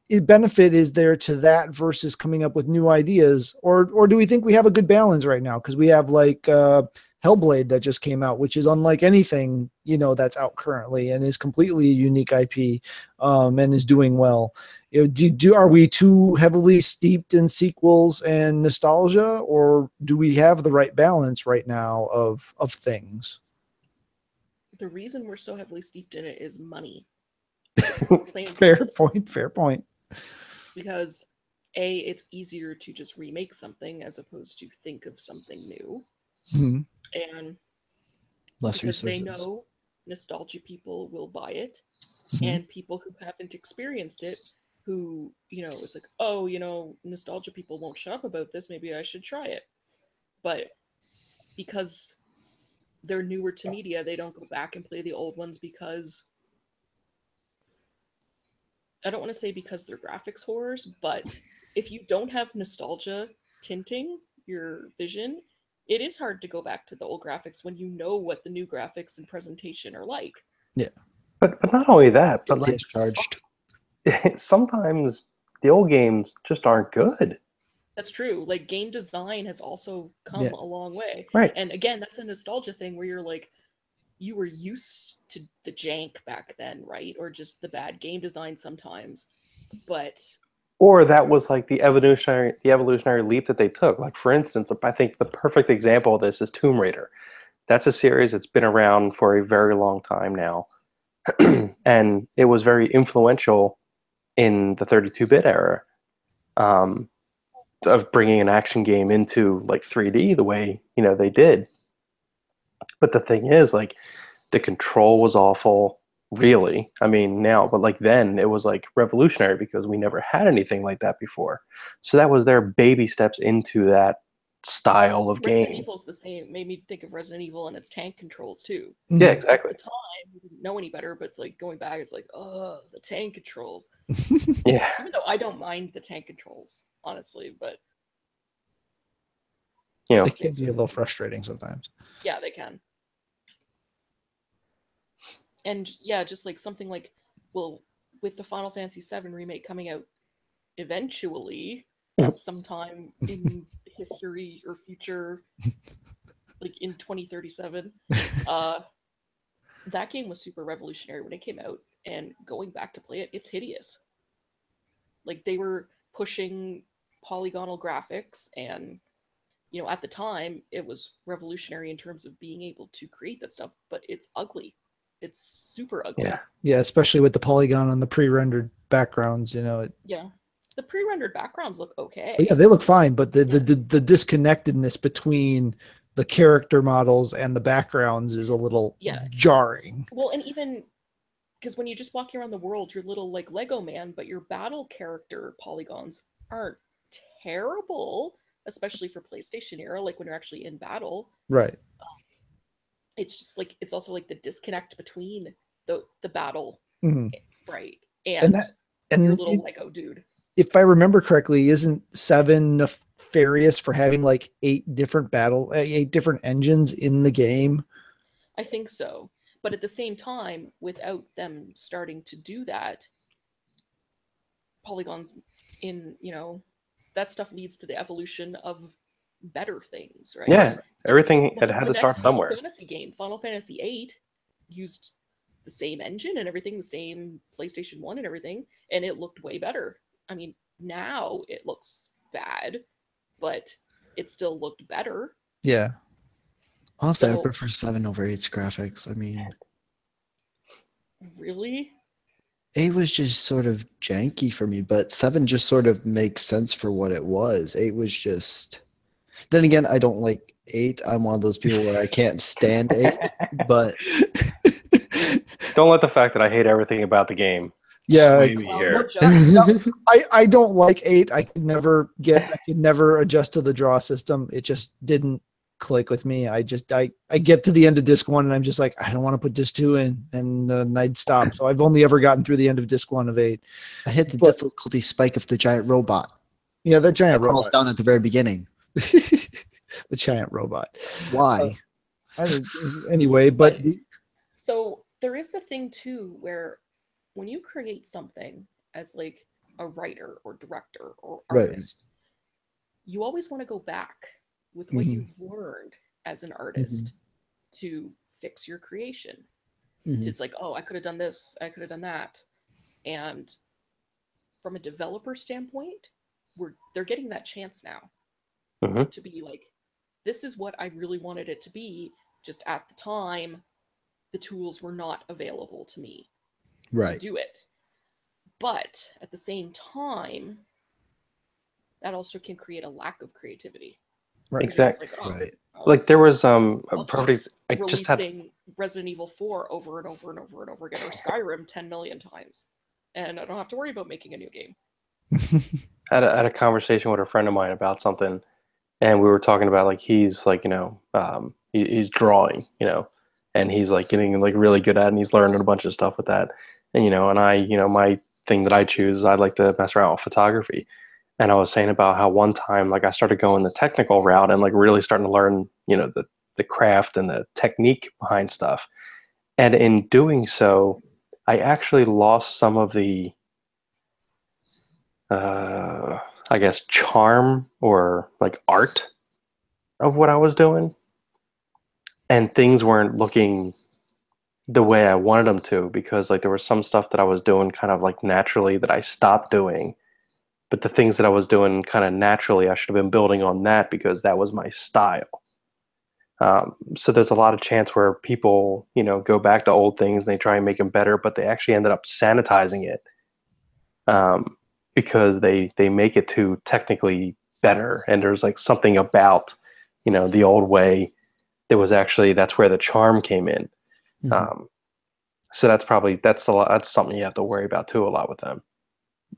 benefit is there to that versus coming up with new ideas, or do we think we have a good balance right now? Because we have like Hellblade that just came out, which is unlike anything that's out currently, and is completely a unique IP, and is doing well. Are we too heavily steeped in sequels and nostalgia, or do we have the right balance right now of things? the reason we're so heavily steeped in it is money. Fair point. Because A, it's easier to just remake something as opposed to think of something new. Mhm. And Less because they resources. know nostalgia people will buy it, Mhm. and people who haven't experienced it, who, it's like, oh, nostalgia people won't shut up about this, maybe I should try it. But because they're newer to media, they don't go back and play the old ones because, I don't want to say because they're graphics horrors, but if you don't have nostalgia tinting your vision, it is hard to go back to the old graphics when you know what the new graphics and presentation are like. Yeah. But not only that, but Guilty like as charged. sometimes the old games just aren't good. That's true. Like, game design has also come Yeah. a long way. Right. And again, that's a nostalgia thing where you're like, you were used to the jank back then, right? Or just the bad game design sometimes. But Or that was like the evolutionary leap that they took. Like, for instance, I think the perfect example of this is Tomb Raider. That's a series that's been around for a very long time now. And it was very influential in the 32-bit era, um, of bringing an action game into like 3D the way they did. But the thing is, like, the control was awful. Really, I mean, now, but like then it was like revolutionary because we never had anything like that before. So that was their baby steps into that style of Resident game. Evil's the same. Made me think of Resident Evil and its tank controls too. Yeah, Mhm. At exactly. the time, we didn't know any better, but it's like going back, it's like, oh, the tank controls. Yeah, Even though I don't mind the tank controls, honestly, but you it's know, the It same can be a sort of little thing. frustrating sometimes. Yeah, they can. And yeah, just like something like, well, with the Final Fantasy VII remake coming out eventually, Mhm. sometime in history or future, like in 2037, uh, that game was super revolutionary when it came out. And going back to play it, it's hideous. Like, they were pushing polygonal graphics, and at the time it was revolutionary in terms of being able to create that stuff, but it's ugly. It's super yeah, ugly. Yeah, especially with the polygon on the pre-rendered backgrounds, Yeah, the pre-rendered backgrounds look yeah, okay. they look fine, but the, Yeah. the disconnectedness between the character models and the backgrounds is a little Yeah, jarring. well, and even because when you just walk around the world, you're little like Lego man, but your battle character polygons aren't terrible, especially for PlayStation era, like when you're actually in battle. Right. It's just like, it's also like the disconnect between the battle Mhm. sprite And and that your and little Lego dude. if I remember correctly, isn't 7 nefarious for having like 8 different engines in the game? I think so. But at the same time, without them starting to do that, polygons in, that stuff leads to the evolution of better things, right? yeah. Everything Look at had the to start next Final somewhere. Fantasy game. Final Fantasy VIII used the same engine and everything, the same PlayStation 1 and everything, and it looked way better. I mean, now it looks bad, but it still looked better. Yeah. Honestly, I So, prefer 7 over 8's graphics. I mean, really? 8 was just sort of janky for me, but 7 just sort of makes sense for what it was. 8 was just. Then again, I don't like 8. I'm one of those people where I can't stand 8, but Don't let the fact that I hate everything about the game Yeah, sway it's, me Well, no here. judgment. I don't like 8. I could never adjust to the draw system. It just didn't click with me. I get to the end of disc 1 and I'm just like, I don't want to put disc 2 in, and then I'd stop. So I've only ever gotten through the end of disc 1 of 8. I hit the But difficulty spike of the giant robot yeah, that that giant crawls robot. down at the very beginning. The giant robot. Why? Anyway, but So there is the thing too where when you create something as like a writer or director or Right. artist, you always want to go back with what Mhm. you've learned as an artist to fix your creation. Mhm. It's like, oh, I could have done this, I could have done that. And from a developer standpoint, they're getting that chance now Hmm. to be like, this is what I really wanted it to be. Just at the time, the tools were not available to me to Right. do it. But at the same time, that also can create a lack of creativity. Right. Exactly. Like, oh, Right. Like there was I'll keep properties I just had releasing Resident Evil 4 over and over and over and over again, or Skyrim 10 million times, and I don't have to worry about making a new game. had a conversation with a friend of mine about something, and we were talking about like he's like he's drawing, and he's like getting like really good at it, and he's learning a bunch of stuff with that, and and I my thing that I choose is I like to mess around with photography, and I was saying about how one time like I started going the technical route and like really starting to learn the craft and the technique behind stuff, and in doing so, I actually lost some of the I guess charm or like art of what I was doing, and things weren't looking the way I wanted them to because like there was some stuff that I was doing kind of like naturally that I stopped doing, but the things that I was doing kind of naturally I should have been building on that because that was my style. So there's a lot of chance where people go back to old things and they try and make them better, but they actually ended up sanitizing it because they make it too technically better, and there's like something about the old way that was actually that's where the charm came in. So that's a lot. That's something you have to worry about too a lot with them.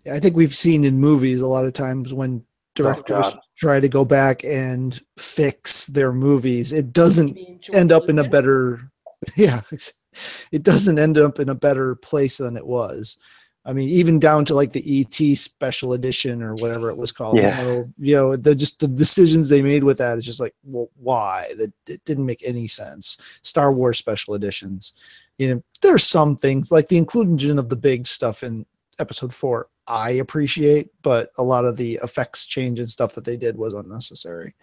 I think we've seen in movies a lot of times when directors try to go back and fix their movies, it doesn't end up in a better, it doesn't end up in a better place than it was. I mean, even down to like the ET special edition or whatever it was called, just the decisions they made with that is just like, well, why? That it didn't make any sense. Star Wars special editions, there's some things like the inclusion of the big stuff in episode 4 I appreciate, but a lot of the effects change and stuff that they did was unnecessary.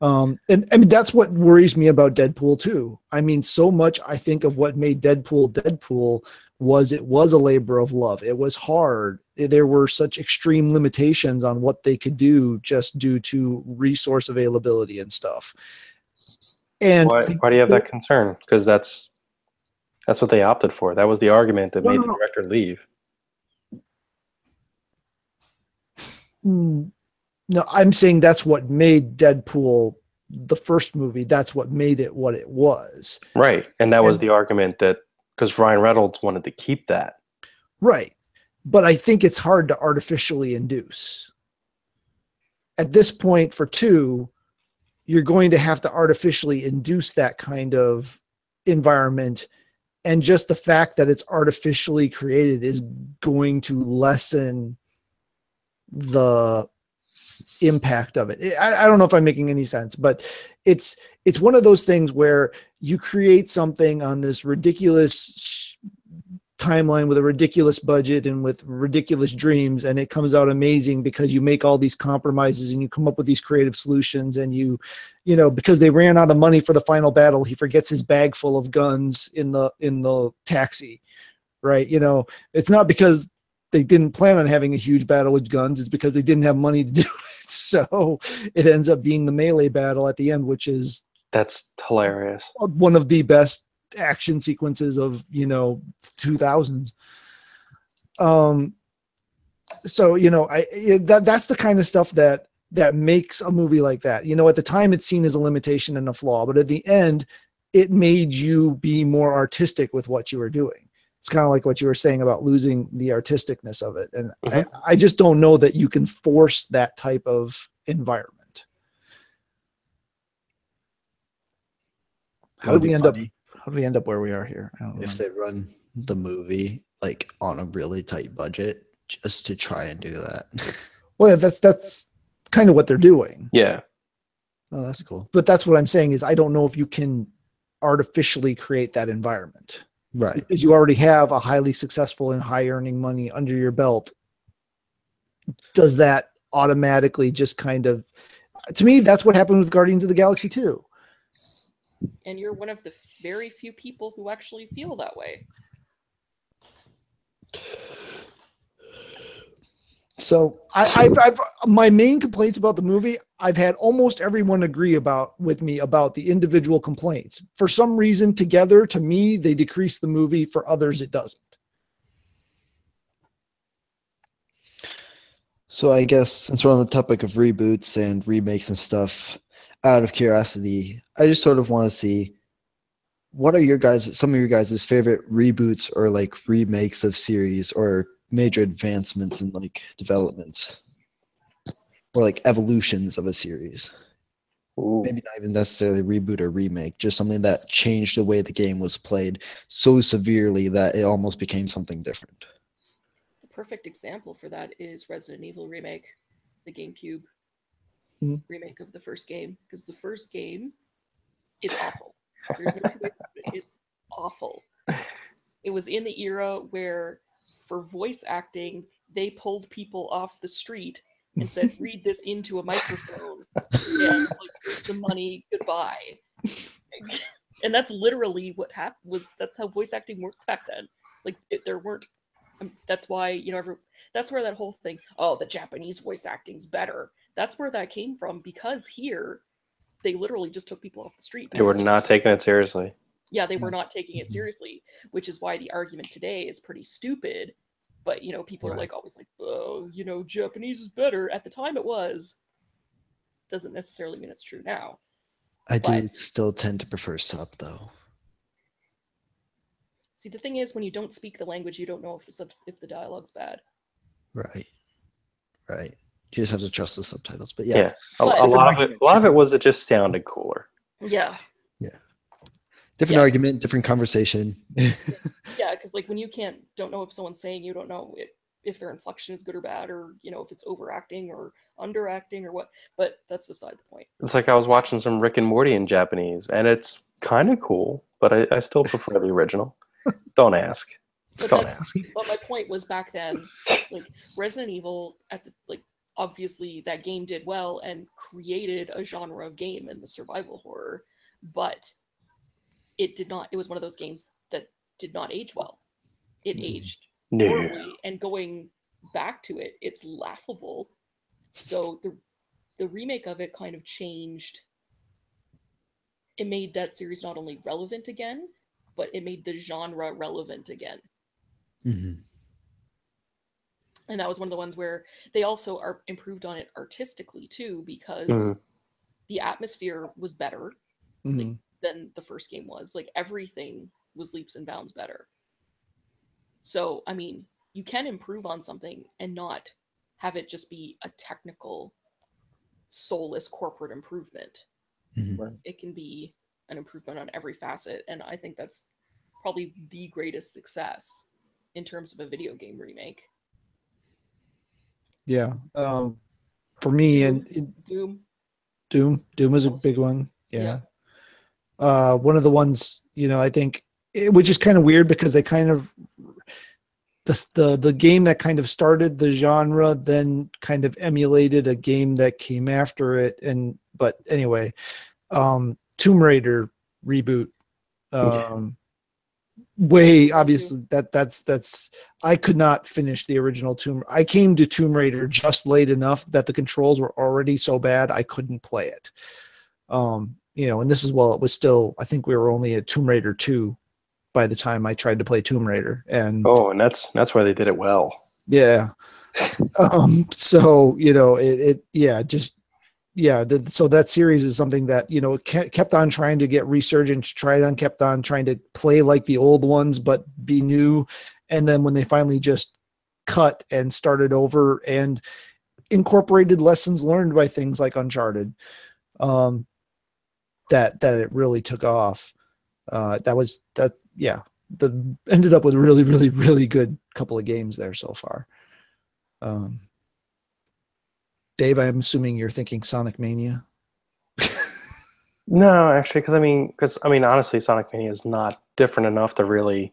And I mean, that's what worries me about Deadpool too. I mean, so much I think of what made Deadpool was it was a labor of love. It was hard. There were such extreme limitations on what they could do just due to resource availability and stuff. And why do you have that concern? Because that's what they opted for. That was the argument that made the director leave. No, I'm saying that's what made Deadpool the first movie. That's what made it what it was. Right. And that was the argument that because Ryan Reynolds wanted to keep that. Right. But I think it's hard to artificially induce. At this point for 2, you're going to have to artificially induce that kind of environment. And just the fact that it's artificially created is going to lessen the impact of it. I don't know if I'm making any sense, but it's one of those things where you create something on this ridiculous timeline with a ridiculous budget and with ridiculous dreams, and it comes out amazing because you make all these compromises and you come up with these creative solutions, and because they ran out of money for the final battle, he forgets his bag full of guns in the taxi, right? It's not because they didn't plan on having a huge battle with guns. It's because they didn't have money to do it. So it ends up being the melee battle at the end, that's hilarious. One of the best action sequences of 2000s. So that's the kind of stuff that makes a movie like that. At the time it's seen as a limitation and a flaw, but at the end it made you be more artistic with what you were doing. It's kind of like what you were saying about losing the artisticness of it. And I just don't know that you can force that type of environment. How do we end up where we are here? I don't know. If they run the movie like on a really tight budget just to try and do that. Well, that's kind of what they're doing. Yeah. Oh, that's cool. But that's what I'm saying is I don't know if you can artificially create that environment. Right. Because you already have a highly successful and high earning money under your belt. Does that automatically just kind of, to me, that's what happened with Guardians of the Galaxy 2. And you're one of the very few people who actually feel that way. So I've my main complaints about the movie, I've had almost everyone agree with me about the individual complaints. For some reason, together, to me, they decrease the movie. For others, it doesn't. So I guess since we're on the topic of reboots and remakes and stuff, out of curiosity, I just sort of want to see what are some of your guys' favorite reboots or like remakes of series or major advancements in like developments or like evolutions of a series. Ooh. Maybe not even necessarily reboot or remake, just something that changed the way the game was played so severely that it almost became something different. The perfect example for that is Resident Evil Remake, the GameCube remake of the first game, because the first game is awful. There's no two ways about it. It's awful. It was in the era where, for voice acting, they pulled people off the street and said, "Read this into a microphone," and like, "Here's some money, goodbye." And that's literally what happened. That's how voice acting worked back then. Like there weren't. That's why that's where that whole thing. Oh, the Japanese voice acting's better. That's where that came from, because here they literally just took people off the street. They were not taking it seriously. Yeah, they were not taking it seriously, which is why the argument today is pretty stupid. But people are like always like, "Oh, Japanese is better." At the time, it was. Doesn't necessarily mean it's true now. I do still tend to prefer sub though. See, the thing is, when you don't speak the language, you don't know if the dialogue's bad. Right. You just have to trust the subtitles. But yeah, a lot of it was it just sounded cooler. Yeah. Different argument, different conversation. Yeah, because like when you don't know if someone's saying, you don't know if their inflection is good or bad, or if it's overacting or underacting or what. But that's beside the point. It's like I was watching some Rick and Morty in Japanese, and it's kind of cool, but I still prefer the original. Don't ask. But my point was, back then, like Resident Evil obviously that game did well and created a genre of game in the survival horror, but it did not. It was one of those games that did not age well. It aged horribly, and going back to it, it's laughable. So the remake of it kind of changed. It made that series not only relevant again, but it made the genre relevant again. Mm-hmm. And that was one of the ones where they also are improved on it artistically too, because the atmosphere was better than the first game was. Like everything was leaps and bounds better. So, I mean, you can improve on something and not have it just be a technical, soulless corporate improvement. Mm-hmm. It can be an improvement on every facet, and I think that's probably the greatest success in terms of a video game remake. Yeah. For me, Doom is a big one. Yeah. One of the ones, I think, which is kind of weird because they kind of the game that kind of started the genre then kind of emulated a game that came after it. But anyway, Tomb Raider reboot. Obviously that's I could not finish the original Tomb. I came to Tomb Raider just late enough that the controls were already so bad I couldn't play it. And this is it was still, I think we were only at Tomb Raider 2 by the time I tried to play Tomb Raider. And that's why they did it well. Yeah. So so that series is something that kept on trying to get resurgence, kept on trying to play like the old ones but be new, and then when they finally just cut and started over and incorporated lessons learned by things like Uncharted, that it really took off. Ended up with a really, really, really good couple of games there so far. Dave, I'm assuming you're thinking Sonic Mania. No, actually, because honestly, Sonic Mania is not different enough to really,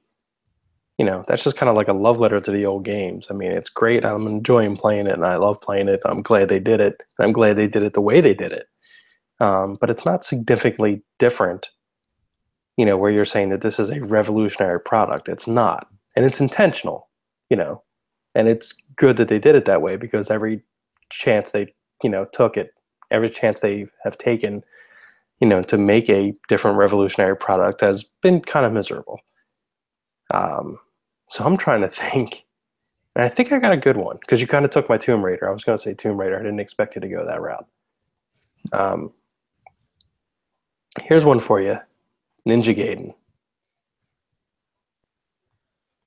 that's just kind of like a love letter to the old games. I mean, it's great. I'm enjoying playing it, and I love playing it. I'm glad they did it. I'm glad they did it the way they did it. But it's not significantly different, where you're saying that this is a revolutionary product. It's not, and it's intentional. And it's good that they did it that way, because every chance they, took it, every chance they have taken, to make a different revolutionary product has been kind of miserable. So I'm trying to think. And I think I got a good one, because you kind of took my Tomb Raider. I was going to say Tomb Raider. I didn't expect you to go that route. Here's one for you. Ninja Gaiden.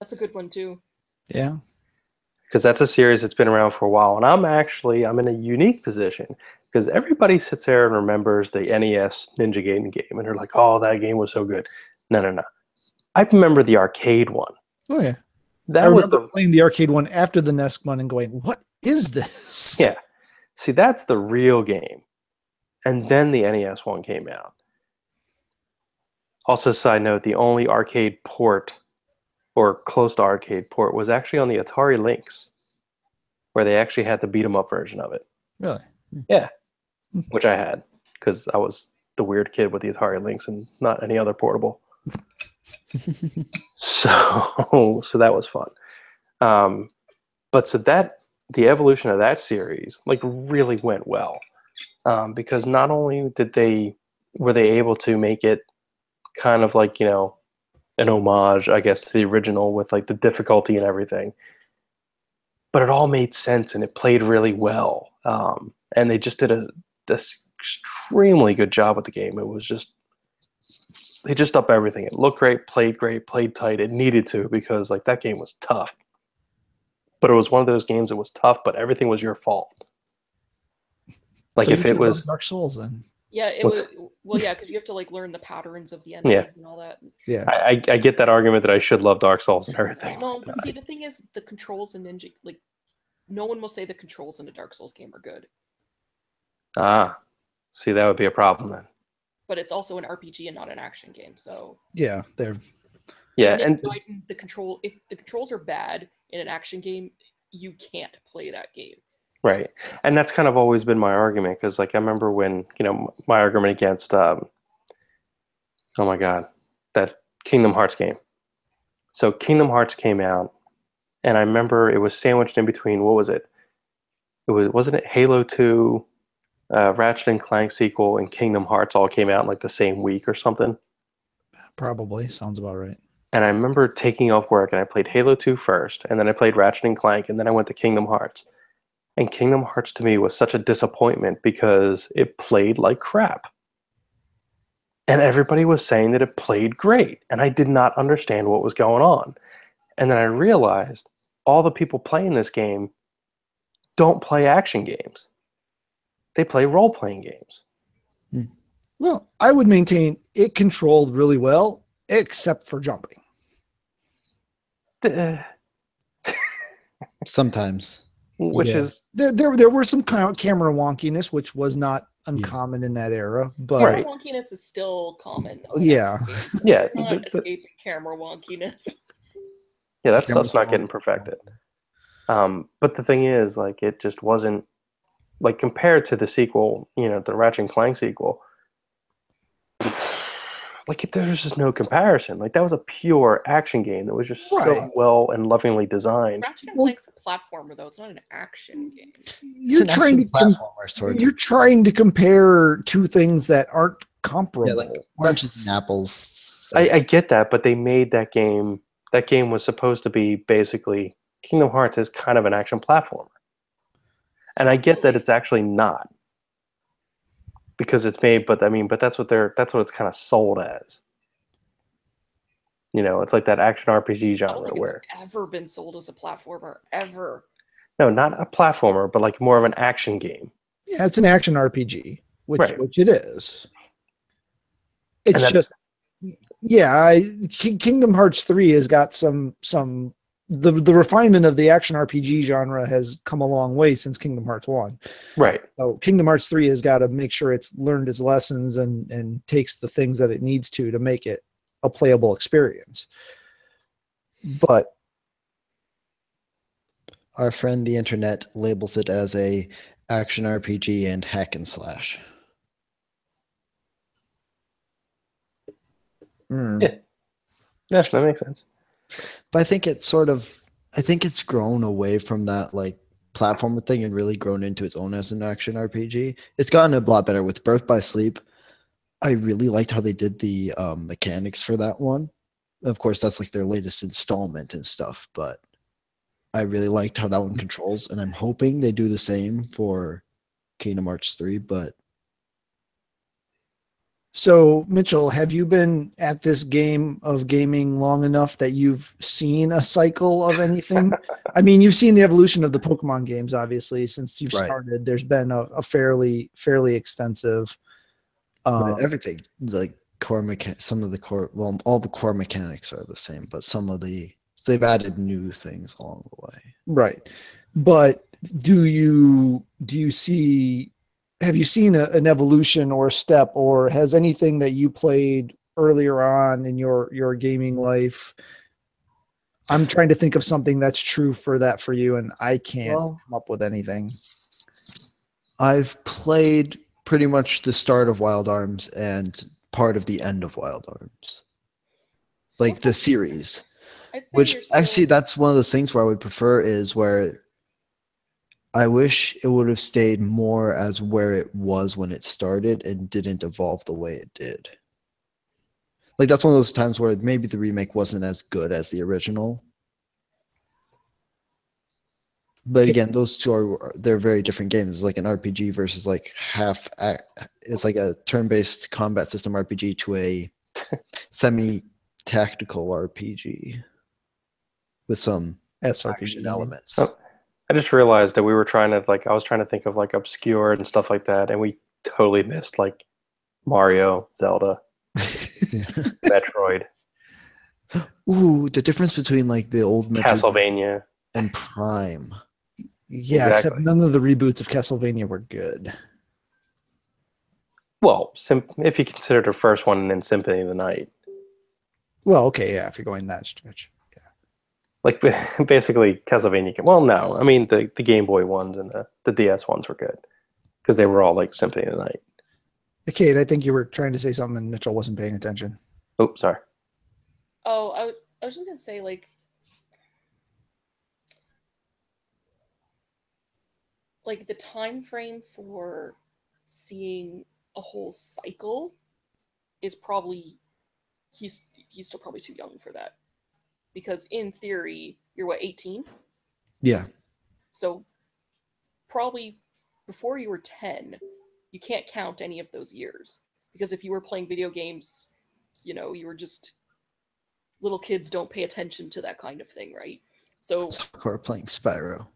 That's a good one too. Yeah. Because that's a series that's been around for a while. And I'm in a unique position, because everybody sits there and remembers the NES Ninja Gaiden game. And they're like, oh, that game was so good. No. I remember the arcade one. Oh, yeah. That I was remember playing the arcade one after the NES one and going, what is this? Yeah. See, that's the real game. And then the NES one came out. Also, side note, the only arcade port, or close to arcade port, was actually on the Atari Lynx, where they actually had the beat 'em up version of it. Really? Yeah. Which I had, because I was the weird kid with the Atari Lynx and not any other portable. So that was fun. But the evolution of that series really went well, because not only were they able to make it kind of an homage, I guess, to the original with the difficulty and everything, but it all made sense and it played really well. And they just did this extremely good job with the game. They just upped everything. It looked great, played tight. It needed to, because that game was tough. But it was one of those games that was tough, but everything was your fault. So if it was Dark Souls, then. Yeah, it was. Well, yeah, because you have to learn the patterns of the enemies and all that. Yeah, I get that argument that I should love Dark Souls and everything. No, but see, the thing is, the controls in Ninja, no one will say the controls in a Dark Souls game are good. See, that would be a problem then. But it's also an RPG and not an action game, so. Yeah, they're. Yeah, and if the controls are bad in an action game, you can't play that game. Right. And that's kind of always been my argument, because I remember when, my argument against oh my God, that Kingdom Hearts game. So Kingdom Hearts came out, and I remember it was sandwiched in between, what was it? Wasn't it Halo 2, Ratchet and Clank sequel, and Kingdom Hearts all came out in the same week or something? Probably. Sounds about right. And I remember taking off work and I played Halo 2 first, and then I played Ratchet and Clank, and then I went to Kingdom Hearts. And Kingdom Hearts to me was such a disappointment, because it played like crap. And everybody was saying that it played great, and I did not understand what was going on. And then I realized all the people playing this game don't play action games. They play role-playing games. Well, I would maintain it controlled really well, except for jumping. Sometimes. Which is... There were some camera wonkiness, which was not uncommon in that era. But camera wonkiness is still common. Yeah. Yeah. Not escaping camera wonkiness. Yeah, that stuff's not getting perfected. But the thing is, it just wasn't... compared to the sequel, the Ratchet and Clank sequel, there's just no comparison. That was a pure action game that was just so well and lovingly designed. Ratchet and Clank's a platformer, though. It's not an action game. You're trying to compare two things that aren't comparable. Yeah, oranges and apples. So. I get that, but they made that game. That game was supposed to be basically... Kingdom Hearts is kind of an action platformer. And I get that it's actually not, because it's made, but that's what it's kind of sold as. It's like that action RPG genre. I don't think it's ever been sold as a platformer, ever. No, not a platformer, but more of an action game. Yeah, it's an action RPG, which it is. It's just, Kingdom Hearts 3 has got some. The refinement of the action RPG genre has come a long way since Kingdom Hearts 1. Right. So Kingdom Hearts 3 has got to make sure it's learned its lessons and takes the things that it needs to make it a playable experience. But our friend the internet labels it as a action RPG and hack and slash. Yeah. Yes, that makes sense. But I think it sort of I think it's grown away from that like platformer thing and really grown into its own as an action RPG. It's gotten a lot better with Birth by Sleep. I really liked how they did the mechanics for that one. Of course, that's like their latest installment and stuff, but I really liked how that one controls, and I'm hoping they do the same for Kingdom Hearts 3, but So, Mitchell, have you been at this game of gaming long enough that you've seen a cycle of anything? I mean, you've seen the evolution of the Pokemon games, obviously, since you've right, started. There's been a fairly extensive. right, Um, everything like some of the core, well, all the core mechanics are the same, but so they've added new things along the way. right, but do you see? Have you seen an evolution or a step, or has anything that you played earlier on in your gaming life? I'm trying to think of something that's true for that for you, and I can't Well, come up with anything. I've played pretty much the start of Wild Arms and part of the end of Wild Arms, So like the series. I'd say Which you're actually, still. that's one of those things where I would prefer is where I wish it would have stayed more as where it was when it started and didn't evolve the way it did. Like that's one of those times where maybe the remake wasn't as good as the original. But Okay. again, those two they're very different games. It's like an RPG versus like it's like a turn-based combat system RPG to a semi-tactical RPG with some action SRPG. elements. Oh, I just realized that we were trying to I was trying to think of like obscure and stuff like that, and we totally missed like Mario, Zelda, Yeah. Metroid, Ooh, the difference between like the old Metroid Castlevania. and Prime. Yeah, except Exactly. none of the reboots of Castlevania were good. Well, if you consider the first one and then Symphony of the Night, Well, okay, yeah, if you're going that stretch. like basically Castlevania. Well, no, I mean the Game Boy ones and the DS ones were good because they were all like Symphony of the Night. Yeah. Kate, I think you were trying to say something and Mitchell wasn't paying attention. Oh, sorry. Oh, I was just gonna say like the time frame for seeing a whole cycle is probably he's still probably too young for that, because in theory you're what, 18, Yeah, so probably before you were 10 you can't count any of those years, because if you were playing video games, you were just, little kids don't pay attention to that kind of thing, right? So hardcore playing Spyro.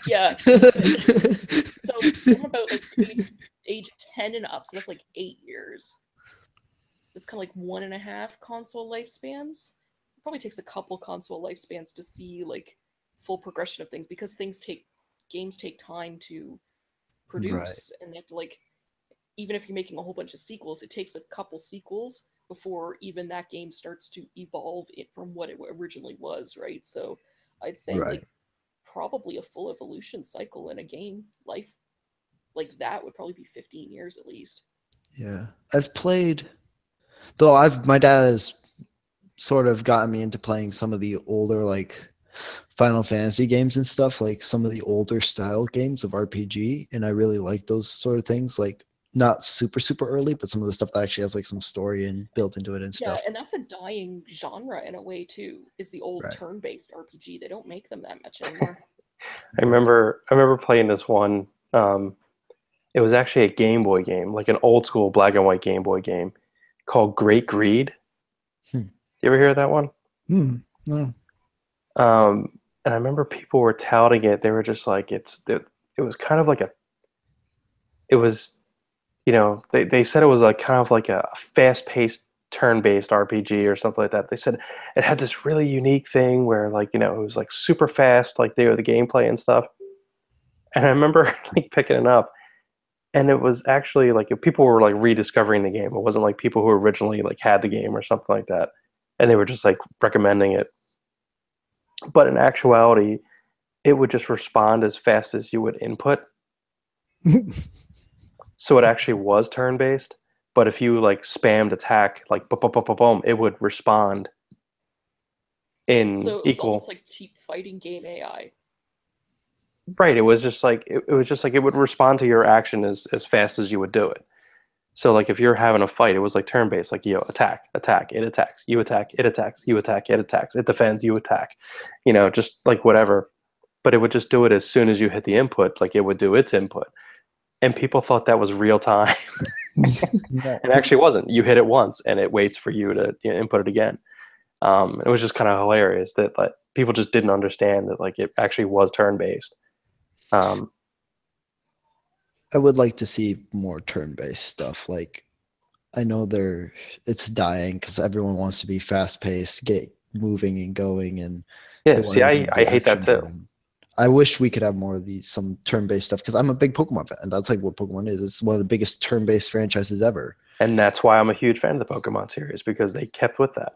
yeah, so from about like age 10 and up, so that's like 8 years. It's kind of like 1.5 console lifespans. It probably takes a couple console lifespans to see like full progression of things, because games take time to Right, produce, and they have to like, even if you're making a whole bunch of sequels, it takes a couple sequels before even that game starts to evolve it from what it originally was, right? So I'd say right. like probably a full evolution cycle in a game life like that would probably be 15 years at least. Yeah, I've played. Though my dad has sort of gotten me into playing some of the older like Final Fantasy games and stuff, like some of the older style games of RPG, and I really like those sort of things. Like not super super early, but some of the stuff that actually has like some story and built into it and Yeah, stuff. and that's a dying genre in a way too, is the old Right. turn-based RPG. They don't make them that much anymore. I remember playing this one. It was actually a Game Boy game, like an old school black and white Game Boy game called Great Greed. Hmm. You ever hear of that one? No. And I remember people were touting it. They were just like, it was kind of like it was, they said it was like kind of like a fast paced turn based RPG or something like that. They said it had this really unique thing where like, it was like super fast, like the gameplay and stuff. And I remember like picking it up, and it was actually like if people were like rediscovering the game. It wasn't like people who originally like had the game or something like that, and they were just like recommending it. But in actuality, it would just respond as fast as you would input. So it actually was turn based. But if you like spammed attack, like boom, boom, boom, boom, boom, it would respond in So it was equal. almost like cheap fighting game AI. Right. It was just like it was just like it would respond to your action as fast as you would do it. So like if you're having a fight, it was like turn based, like attack, attack, it attacks, you attack, it attacks, you attack, it attacks, it defends, you attack, just like whatever. But it would just do it as soon as you hit the input, like it would do its input. And people thought that was real time. No. It actually wasn't. You hit it once and it waits for you to input it again. It was just kind of hilarious that like people just didn't understand that like it actually was turn based. I would like to see more turn-based stuff. Like, I know it's dying because everyone wants to be fast-paced, get moving and going, and Yeah, they see, want everything to I be hate that too. action-driven. I wish we could have more of some turn-based stuff because I'm a big Pokemon fan. That's like what Pokemon is. It's one of the biggest turn-based franchises ever. And that's why I'm a huge fan of the Pokemon series, because they kept with that.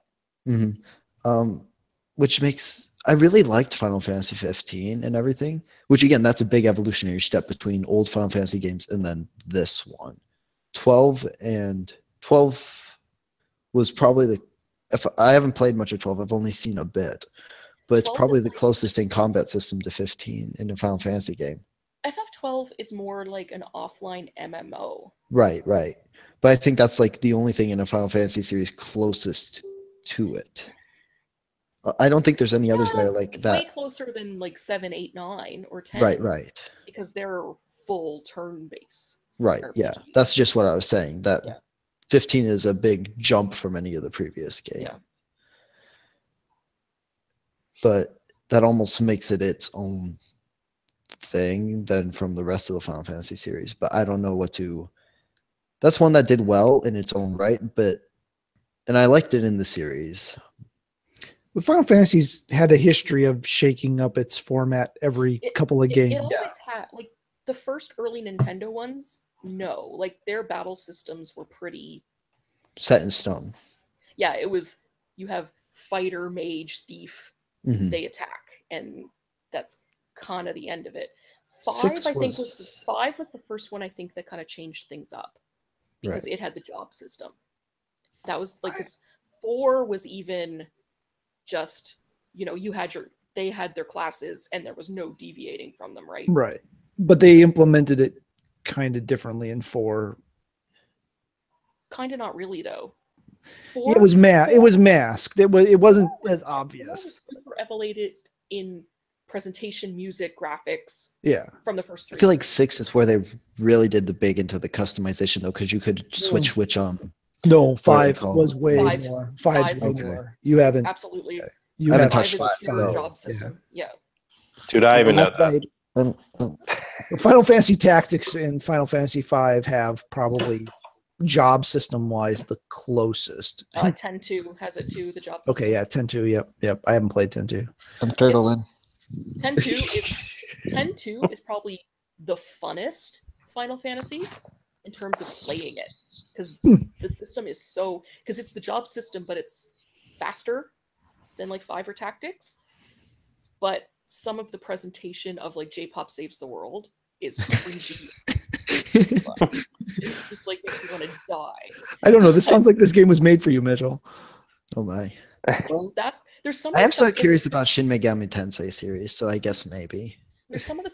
Which makes I really liked Final Fantasy 15 and everything. Which again, that's a big evolutionary step between old Final Fantasy games and then this one. 12 was probably if I haven't played much of 12, I've only seen a bit, but it's 12 probably is the like- closest in combat system to 15 in a Final Fantasy game. FF12 is more like an offline MMO. Right. But I think that's like the only thing in a Final Fantasy series closest to it. I don't think there's any others that are like It's that. way closer than like 7, 8, 9, or 10. Right. Because they're full turn base. Right. Yeah. RPGs. That's just what I was saying. That Yeah. 15 is a big jump from any of the previous games. Yeah. But that almost makes it its own thing than from the rest of the Final Fantasy series. But I don't know what to. That's one that did well in its own right, and I liked it in the series. But Final Fantasy's had a history of shaking up its format every couple of games. It always had, like, the first early Nintendo ones, no. Like, their battle systems were pretty Set in stone. Yeah, it was, you have fighter, mage, thief, they attack, and that's kind of the end of it. Five was the first one I think that kind of changed things up because it had the job system. That was like this. 4 was even just, they had their classes and there was no deviating from them, right? Right. But they implemented it kind of differently in 4. Kind of not really though. 4, it was masked. It wasn't as obvious. It was super elevated in presentation, music, graphics. Yeah. From the first 3. I feel like 6 is where they really did the big into the customization though, because you could switch which No, 5 was way more. 5's way okay. more. You haven't absolutely. Okay. You haven't haven't Five is touched a pure 5. job system. Yeah. Dude, I even know that. Final Fantasy Tactics and Final Fantasy 5 have probably job system wise the closest. 10-2 has it too, the job system. Okay, yeah, 10-2, yep. I haven't played 10-2. I'm turtling. 10-2 is probably the funnest Final Fantasy in terms of playing it, because the system is because it's the job system, but it's faster than like 5 or Tactics. But some of the presentation of like J-Pop Saves the World is cringy. It just like makes you want to die. I don't know. This sounds like this game was made for you, Mitchell. Oh my. Well, there's some. I am so curious about Shin Megami Tensei series, so I guess maybe. There's some of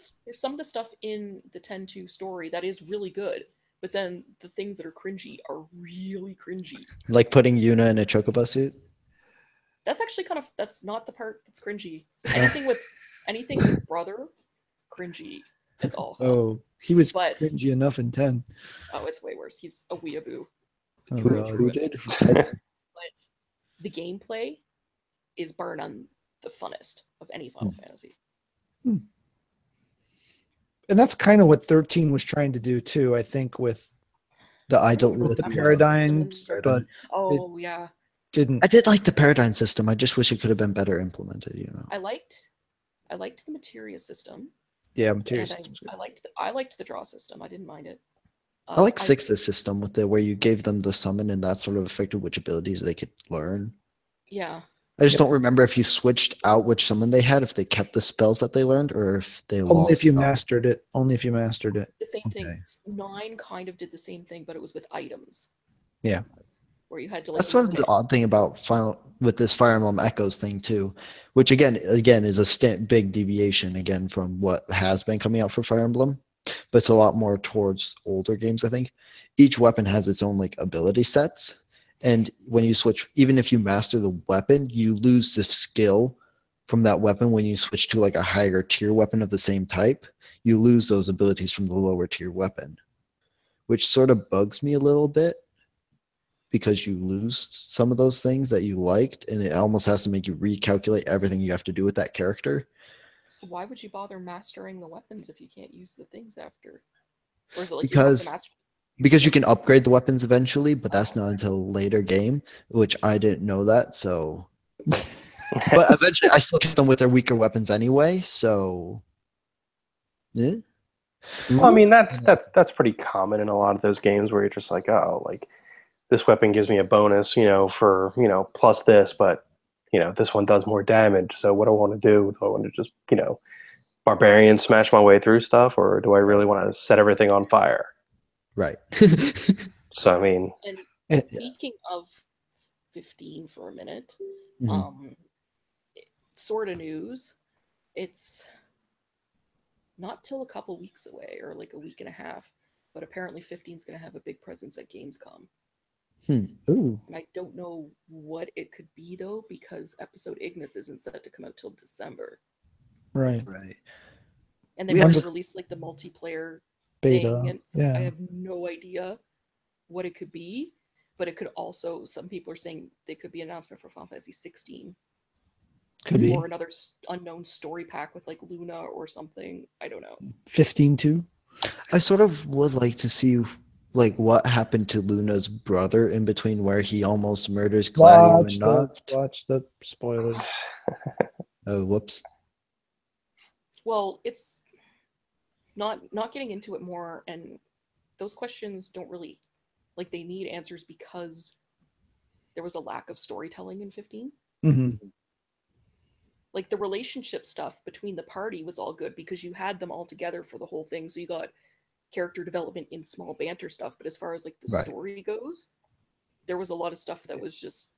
the stuff in the 10-2 story that is really good, but then the things that are cringy are really cringy. Like putting Yuna in a chocobo suit? That's actually that's not the part that's cringy. Anything with brother, cringy is all. Oh, he was cringy enough in 10. Oh, it's way worse. He's a weeaboo. Oh, Who did? But the gameplay is bar none the funnest of any Final Fantasy. And that's kind of what 13 was trying to do too, I think, with the paradigms. But yeah. Didn't. I did like the paradigm system. I just wish it could have been better implemented, I liked the materia system. Yeah, materia system. I liked the draw system. I didn't mind it. I like 6's system with where you gave them the summon and that sort of affected which abilities they could learn. Yeah. I just don't remember if you switched out which summon they had, if they kept the spells that they learned, or if they lost. Only if you mastered it. Only if you mastered it. The same thing. 9 kind of did the same thing, but it was with items. Yeah. where you had to like That's sort of learn the it. odd thing about with this Fire Emblem Echoes thing too, which again is a big deviation again from what has been coming out for Fire Emblem, but it's a lot more towards older games. I think each weapon has its own like ability sets, and when you switch, even if you master the weapon, you lose the skill from that weapon when you switch to like a higher tier weapon of the same type. You lose those abilities from the lower tier weapon, which sort of bugs me a little bit because you lose some of those things that you liked, and it almost has to make you recalculate everything you have to do with that character. So why would you bother mastering the weapons if you can't use the things after? Or is it like you have to Because master? because you can upgrade the weapons eventually, but that's Oh, not okay. until later game, which I didn't know that. So, but eventually, I still kept them with their weaker weapons anyway. So, yeah. Well, I mean, that's pretty common in a lot of those games where you're just like, oh, like this weapon gives me a bonus, for plus this, but this one does more damage. So what do I want to do? Do I want to just barbarian smash my way through stuff, or do I really want to set everything on fire? Right. So I mean, And Yeah. speaking of 15 for a minute, Mhm. sort of news, it's not till a couple weeks away, or like a week and a half, but apparently 15 is going to have a big presence at Gamescom. Ooh. And I don't know what it could be though, because episode Ignis isn't set to come out till December. Right. Right. And We they've have already s- released like the multiplayer Beta. thing, and so I Yeah. have no idea what it could be. But it could also, some people are saying they could be an announcement for Final Fantasy 16. Could be Or another unknown story pack with like Luna or something. I don't know. 15 too. I sort of would like to see like what happened to Luna's brother in between where he almost murders Gladio and Noct. Watch the spoilers. Oh, whoops. Well, it's not getting into it more, and those questions don't really, like, they need answers because there was a lack of storytelling in 15. hmm Like the relationship stuff between the party was all good because you had them all together for the whole thing, so you got character development in small banter stuff. But as far as like the Right. story goes, there was a lot of stuff that was just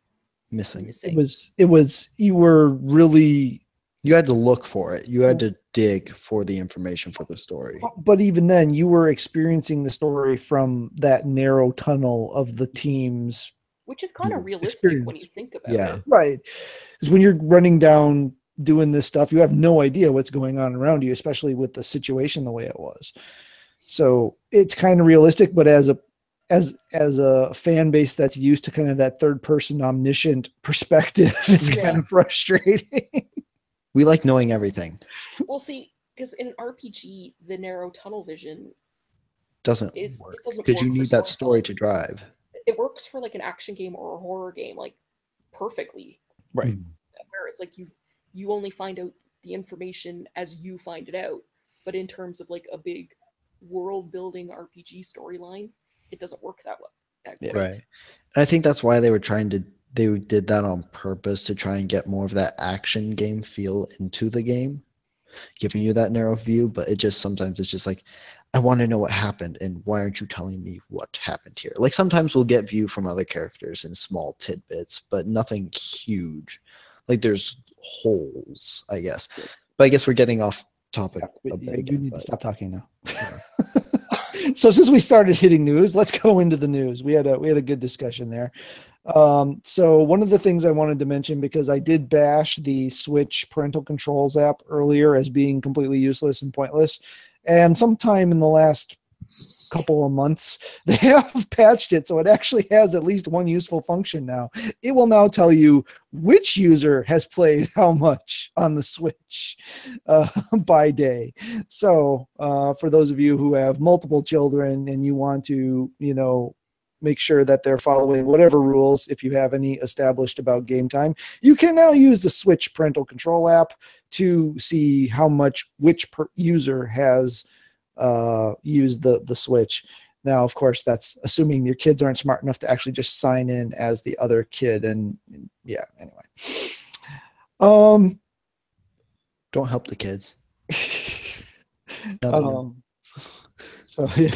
Missing. It was you were really, You had to look for it. You had to dig for the information for the story. but even then you were experiencing the story from that narrow tunnel of the team's which is kind of realistic when you experience. think about Yeah. it. Right. Because when you're running down doing this stuff, you have no idea what's going on around you, especially with the situation the way it was. So it's kind of realistic, but as a fan base that's used to kind of that third person omniscient perspective, it's Yeah. kind of frustrating. We like knowing everything. Well, see, because in RPG, the narrow tunnel vision Doesn't is work it doesn't because you work for need that story storytelling. to drive. It works for like an action game or a horror game, like perfectly. Right. Where it's like you only find out the information as you find it out. But in terms of like a big world building RPG storyline, it doesn't work that way. That Yeah. great. Right. And I think that's why they did that on purpose to try and get more of that action game feel into the game, giving you that narrow view. But it just sometimes it's just like, I want to know what happened, and why aren't you telling me what happened here? Like sometimes we'll get view from other characters in small tidbits, but nothing huge. Like there's holes, I guess. Yes. But I guess we're getting off topic a bit You again. need to But stop talking now. So since we started hitting news, let's go into the news. We had a good discussion there. So one of the things I wanted to mention, because I did bash the Switch parental controls app earlier as being completely useless and pointless, and sometime in the last couple of months they have patched it so it actually has at least one useful function now. It will now tell you which user has played how much on the Switch by day. So for those of you who have multiple children and you want to, make sure that they're following whatever rules, if you have any established about game time, you can now use the Switch parental control app to see how much which user has used the Switch. Now, of course, that's assuming your kids aren't smart enough to actually just sign in as the other kid. And yeah, anyway. don't help the kids. So yeah,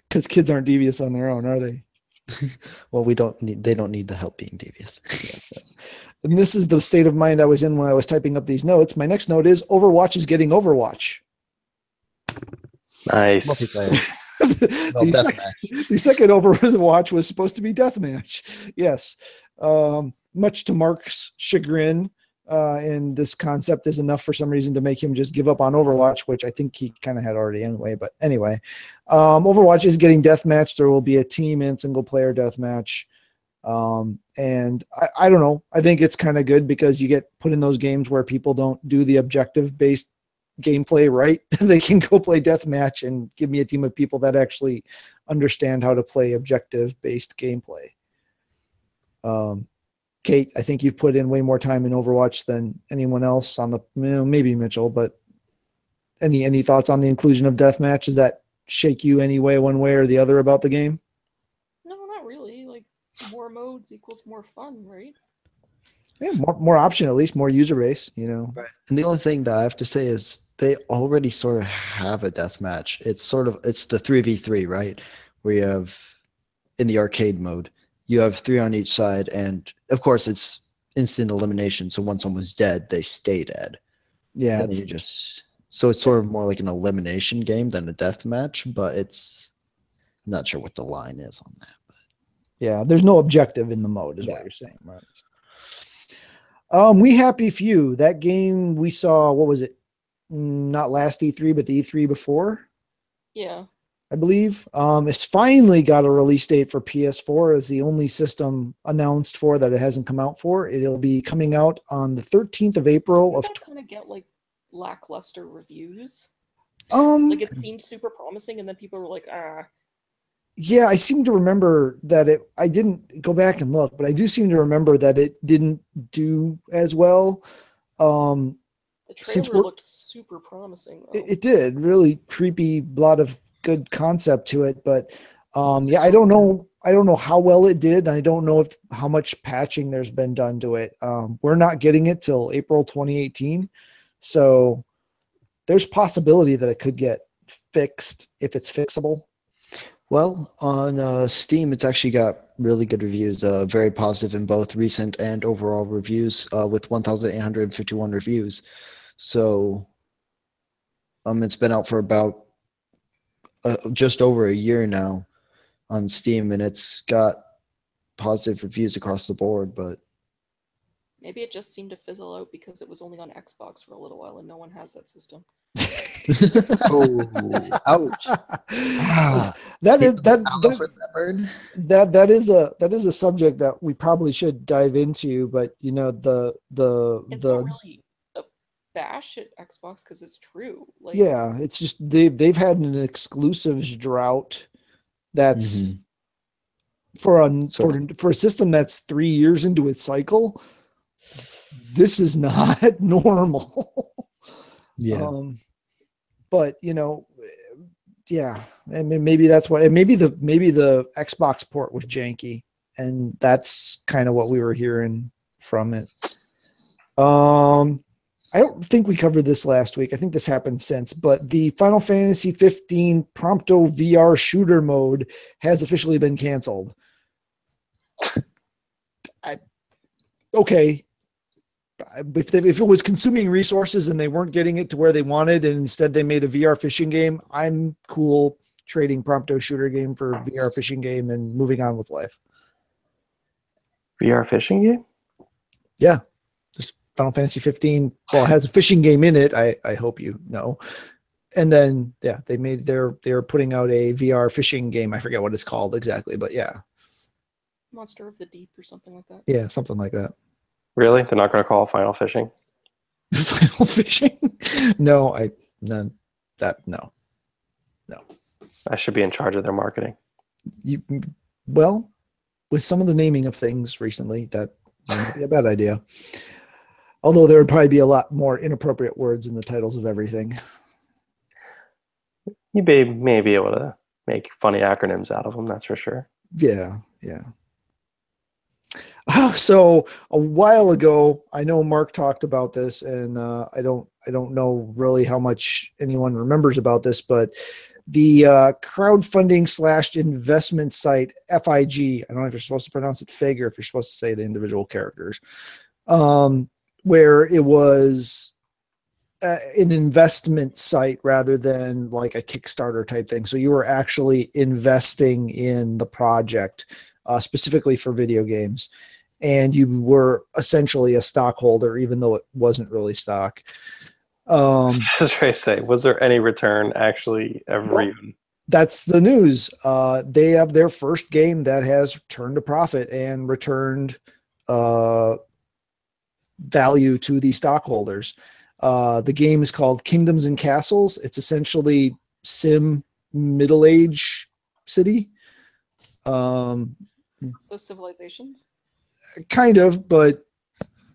because kids aren't devious on their own, are they? Well, we don't need. They don't need the help being devious. Yes. And this is the state of mind I was in when I was typing up these notes. My next note is Overwatch is getting Overwatch. Nice. Multiplayer. Well, the, deathmatch. the second Overwatch was supposed to be deathmatch. Yes. Much to Mark's chagrin, and this concept is enough for some reason to make him just give up on Overwatch, which I think he kind of had already anyway. But anyway, Overwatch is getting deathmatch. There will be a team and single player deathmatch. And I don't know. I think it's kind of good because you get put in those games where people don't do the objective based gameplay right. They can go play deathmatch and give me a team of people that actually understand how to play objective based gameplay. Kate, I think you've put in way more time in Overwatch than anyone else on the, maybe Mitchell, but any thoughts on the inclusion of deathmatch? Does that shake you any way, one way or the other about the game? No, not really. Like, more modes equals more fun, right? Yeah, more option, at least more user base, you know. Right. And the only thing that I have to say is they already sort of have a deathmatch. It's the 3v3, right? Where you have in the arcade mode, you have 3 on each side, and of course it's instant elimination. So once someone's dead, they stay dead. Yeah, And then you just so it's sort of more like an elimination game than a death match, but I'm not sure what the line is on that. But yeah, there's no objective in the mode, is what you're saying, right? We Happy Few, that game we saw, what was it? Not last E3, but the E3 before, Yeah. I believe. It's finally got a release date for PS4 as the only system announced for that it hasn't come out for. It'll be coming out on the 13th of April of Did that kind of get like lackluster reviews? um Like, it seemed super promising, and then people were like, ah. yeah, I seem to remember that I didn't go back and look, but I do seem to remember that it didn't do as well. The Since trailer looked super promising, though. it did really creepy, lot of good concept to it, but yeah, I don't know how well it did. I don't know how much patching there's been done to it. We're not getting it till April 2018, so there's possibility that it could get fixed if it's fixable. well, on Steam, it's actually got really good reviews, very positive in both recent and overall reviews, with 1,851 reviews. So, it's been out for about just over a year now on Steam, and it's got positive reviews across the board. But Maybe it just seemed to fizzle out because it was only on Xbox for a little while and no one has that system. oh, ouch! Ah, that is Aloe for that burn. that is a subject that we probably should dive into, but you know It's not really a bash at Xbox because it's true. Like, yeah, it's just they've had an exclusives drought that's for a system that's 3 years into its cycle. This is not normal. Yeah. But you know, yeah, and maybe that's what. And maybe the Xbox port was janky, and that's kind of what we were hearing from it. I don't think we covered this last week. I think this happened since, but the Final Fantasy 15 Prompto VR shooter mode has officially been canceled. Okay. If it was consuming resources and they weren't getting it to where they wanted, and instead they made a VR fishing game, I'm cool trading Prompto shooter game for VR fishing game and moving on with life. VR fishing game? Yeah. Just Final Fantasy 15. Well, it has a fishing game in it. I hope you know. And then, yeah, they're putting out a VR fishing game. I forget what it's called exactly, but yeah. Monster of the Deep or something like that. Yeah, something like that. Really? They're not going to call it Final Fishing? Final fishing? No. I should be in charge of their marketing. Well, with some of the naming of things recently, that might be a bad idea. Although there would probably be a lot more inappropriate words in the titles of everything. You may be able to make funny acronyms out of them, that's for sure. Yeah. So a while ago, I know Mark talked about this, and I don't know really how much anyone remembers about this, but the crowdfunding / investment site FIG. I don't know if you're supposed to pronounce it FIG or if you're supposed to say the individual characters, where it was an investment site rather than like a Kickstarter type thing. So you were actually investing in the project specifically for video games. And you were essentially a stockholder, even though it wasn't really stock. Just trying to say, was there any return actually ever even? That's the news. They have their first game that has turned a profit and returned value to the stockholders. The game is called Kingdoms and Castles. It's essentially sim middle age city. So Civilizations? Kind of, but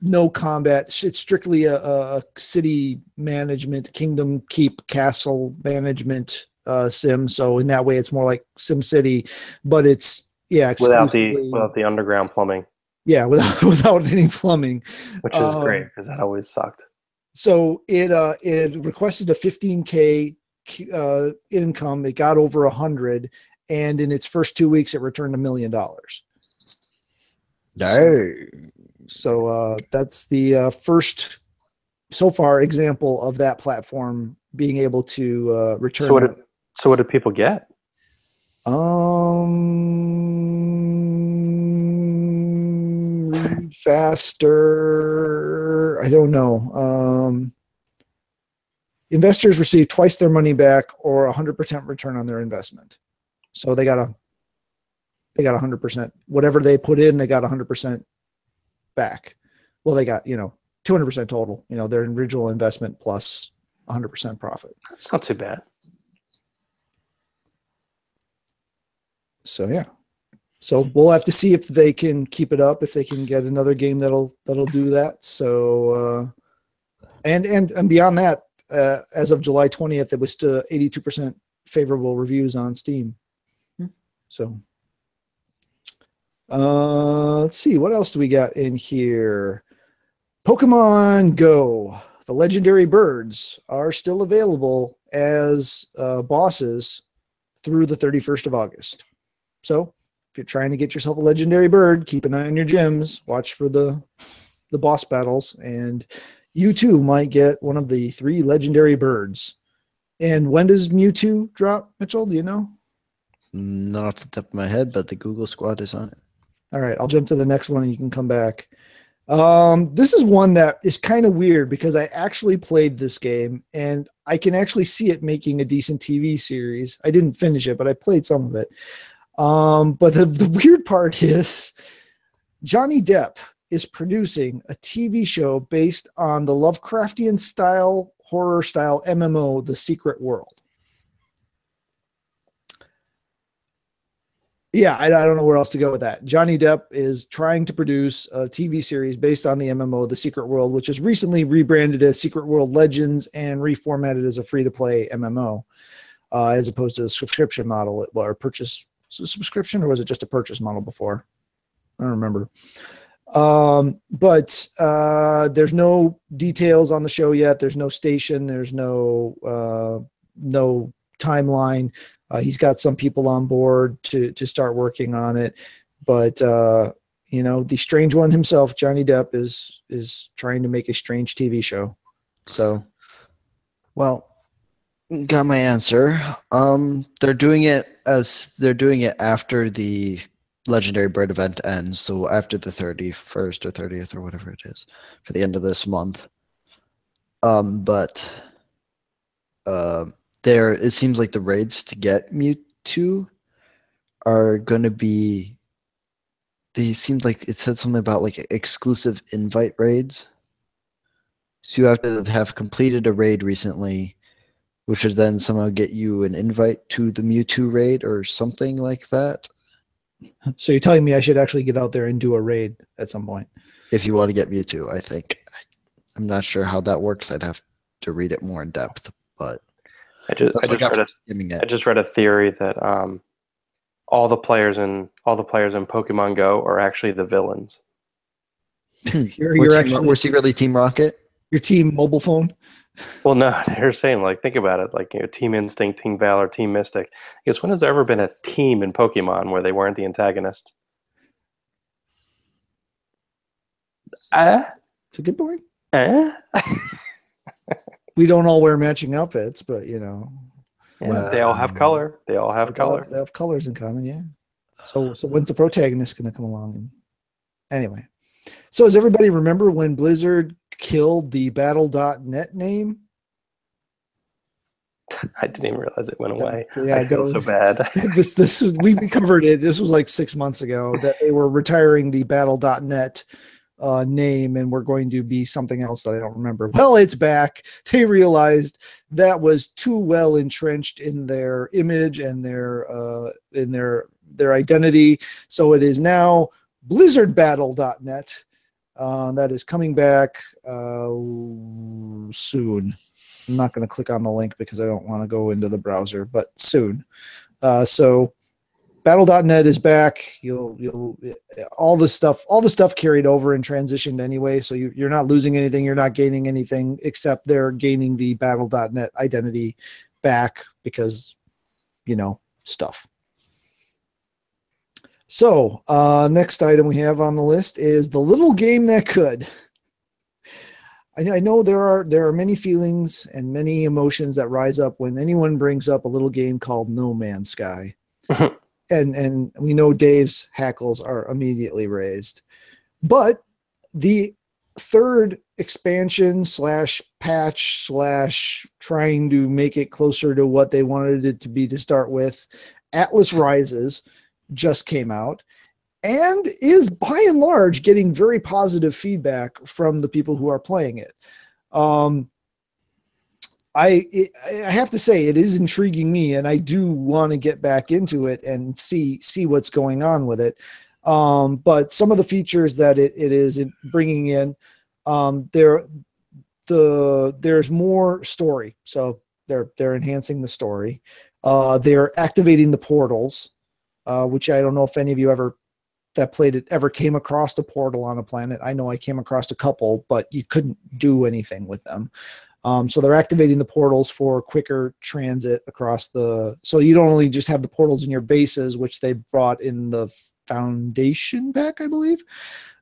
no combat. It's strictly a city management, kingdom keep, castle management sim. So in that way, it's more like Sim City, but it's without the underground plumbing. Yeah, without any plumbing, which is great because that always sucked. So it requested a 15K income. It got over 100, and in its first 2 weeks, it returned $1 million. So that's the first so far example of that platform being able to return. So what did people get? Read faster. I don't know. Investors receive twice their money back or 100% return on their investment. So they got 100%. Whatever they put in, they got 100% back. Well, they got 200% total. Their original investment plus 100% profit. That's not too bad. So yeah. So we'll have to see if they can keep it up, if they can get another game that'll do that. So and beyond that, as of July 20th, it was still 82% favorable reviews on Steam. So let's see, what else do we got in here? Pokemon Go, the legendary birds are still available as bosses through the 31st of August. So if you're trying to get yourself a legendary bird, keep an eye on your gyms, watch for the boss battles, and you too might get one of the 3 legendary birds. And when does Mewtwo drop, Mitchell? Do you know? Not off the top of my head, but the Google squad is on it. All right, I'll jump to the next one and you can come back. This is one that is kind of weird because I actually played this game and I can actually see it making a decent TV series. I didn't finish it, but I played some of it. But the weird part is Johnny Depp is producing a TV show based on the Lovecraftian style, horror style MMO, The Secret World. Yeah, I don't know where else to go with that. Johnny Depp is trying to produce a TV series based on the MMO, The Secret World, which is recently rebranded as Secret World Legends and reformatted as a free-to-play MMO, as opposed to the subscription model or purchase. Was it a subscription or was it just a purchase model before? I don't remember. But there's no details on the show yet. There's no station. There's no timeline. He's got some people on board to start working on it, but the strange one himself, Johnny Depp, is trying to make a strange TV show. So, well, got my answer. They're doing it after the Legendary Bird event ends, so after the 31st or 30th or whatever it is, for the end of this month. But it seems like the raids to get Mewtwo are going to be. They seemed like it said something about like exclusive invite raids. So you have to have completed a raid recently, which would then somehow get you an invite to the Mewtwo raid or something like that. So you're telling me I should actually get out there and do a raid at some point? If you want to get Mewtwo, I think. I'm not sure how that works. I'd have to read it more in depth, but I just read a theory that all the players in Pokemon Go are actually the villains. We're secretly Team Rocket. Your team mobile phone. Well, no, they're saying, like, think about it, like, Team Instinct, Team Valor, Team Mystic. Because when has there ever been a team in Pokemon where they weren't the antagonist? It's a good point. Eh? We don't all wear matching outfits, but Yeah, they all have color. They all have color. They have colors in common. Yeah. So when's the protagonist going to come along? And anyway, so does everybody remember when Blizzard killed the Battle.net name? I didn't even realize it went away. Yeah, I feel so bad. We covered it. This was like 6 months ago that they were retiring the Battle.net name and we're going to be something else that I don't remember. Well, it's back. They realized that was too well entrenched in their image and their identity. So it is now BlizzardBattle.net. That is coming back soon. I'm not going to click on the link because I don't want to go into the browser, but soon. So Battle.net is back. You'll all the stuff carried over and transitioned anyway. So you're not losing anything. You're not gaining anything except they're gaining the Battle.net identity back because, stuff. So next item we have on the list is the little game that could. I know there are many feelings and many emotions that rise up when anyone brings up a little game called No Man's Sky. And we know Dave's hackles are immediately raised. But the third expansion / patch / trying to make it closer to what they wanted it to be to start with, Atlas Rises, just came out and is by and large getting very positive feedback from the people who are playing it. I have to say it is intriguing me, and I do want to get back into it and see what's going on with it. But some of the features that it is bringing in, there's more story, so they're enhancing the story. They're activating the portals, which I don't know if any of you that played it ever came across a portal on a planet. I know I came across a couple, but you couldn't do anything with them. So they're activating the portals for quicker transit across so you don't only just have the portals in your bases, which they brought in the Foundation pack, I believe.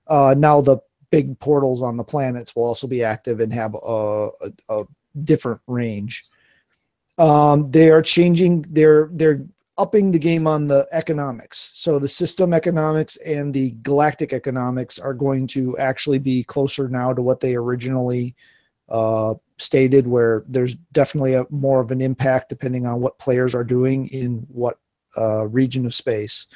Now the big portals on the planets will also be active and have a different range. They are changing, they're upping the game on the economics. So the system economics and the galactic economics are going to actually be closer now to what they originally stated, where there's definitely more of an impact depending on what players are doing in what region of space.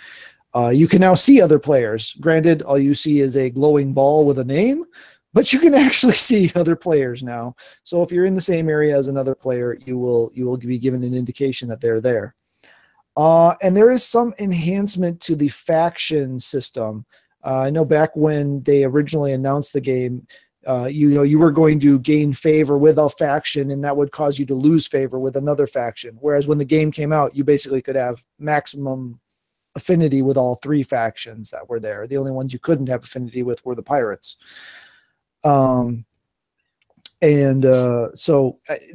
You can now see other players. Granted, all you see is a glowing ball with a name, but you can actually see other players now. So if you're in the same area as another player, you will be given an indication that they're there. And there is some enhancement to the faction system. I know back when they originally announced the game, you were going to gain favor with a faction, and that would cause you to lose favor with another faction. Whereas when the game came out, you basically could have maximum affinity with all three factions that were there. The only ones you couldn't have affinity with were the pirates. So I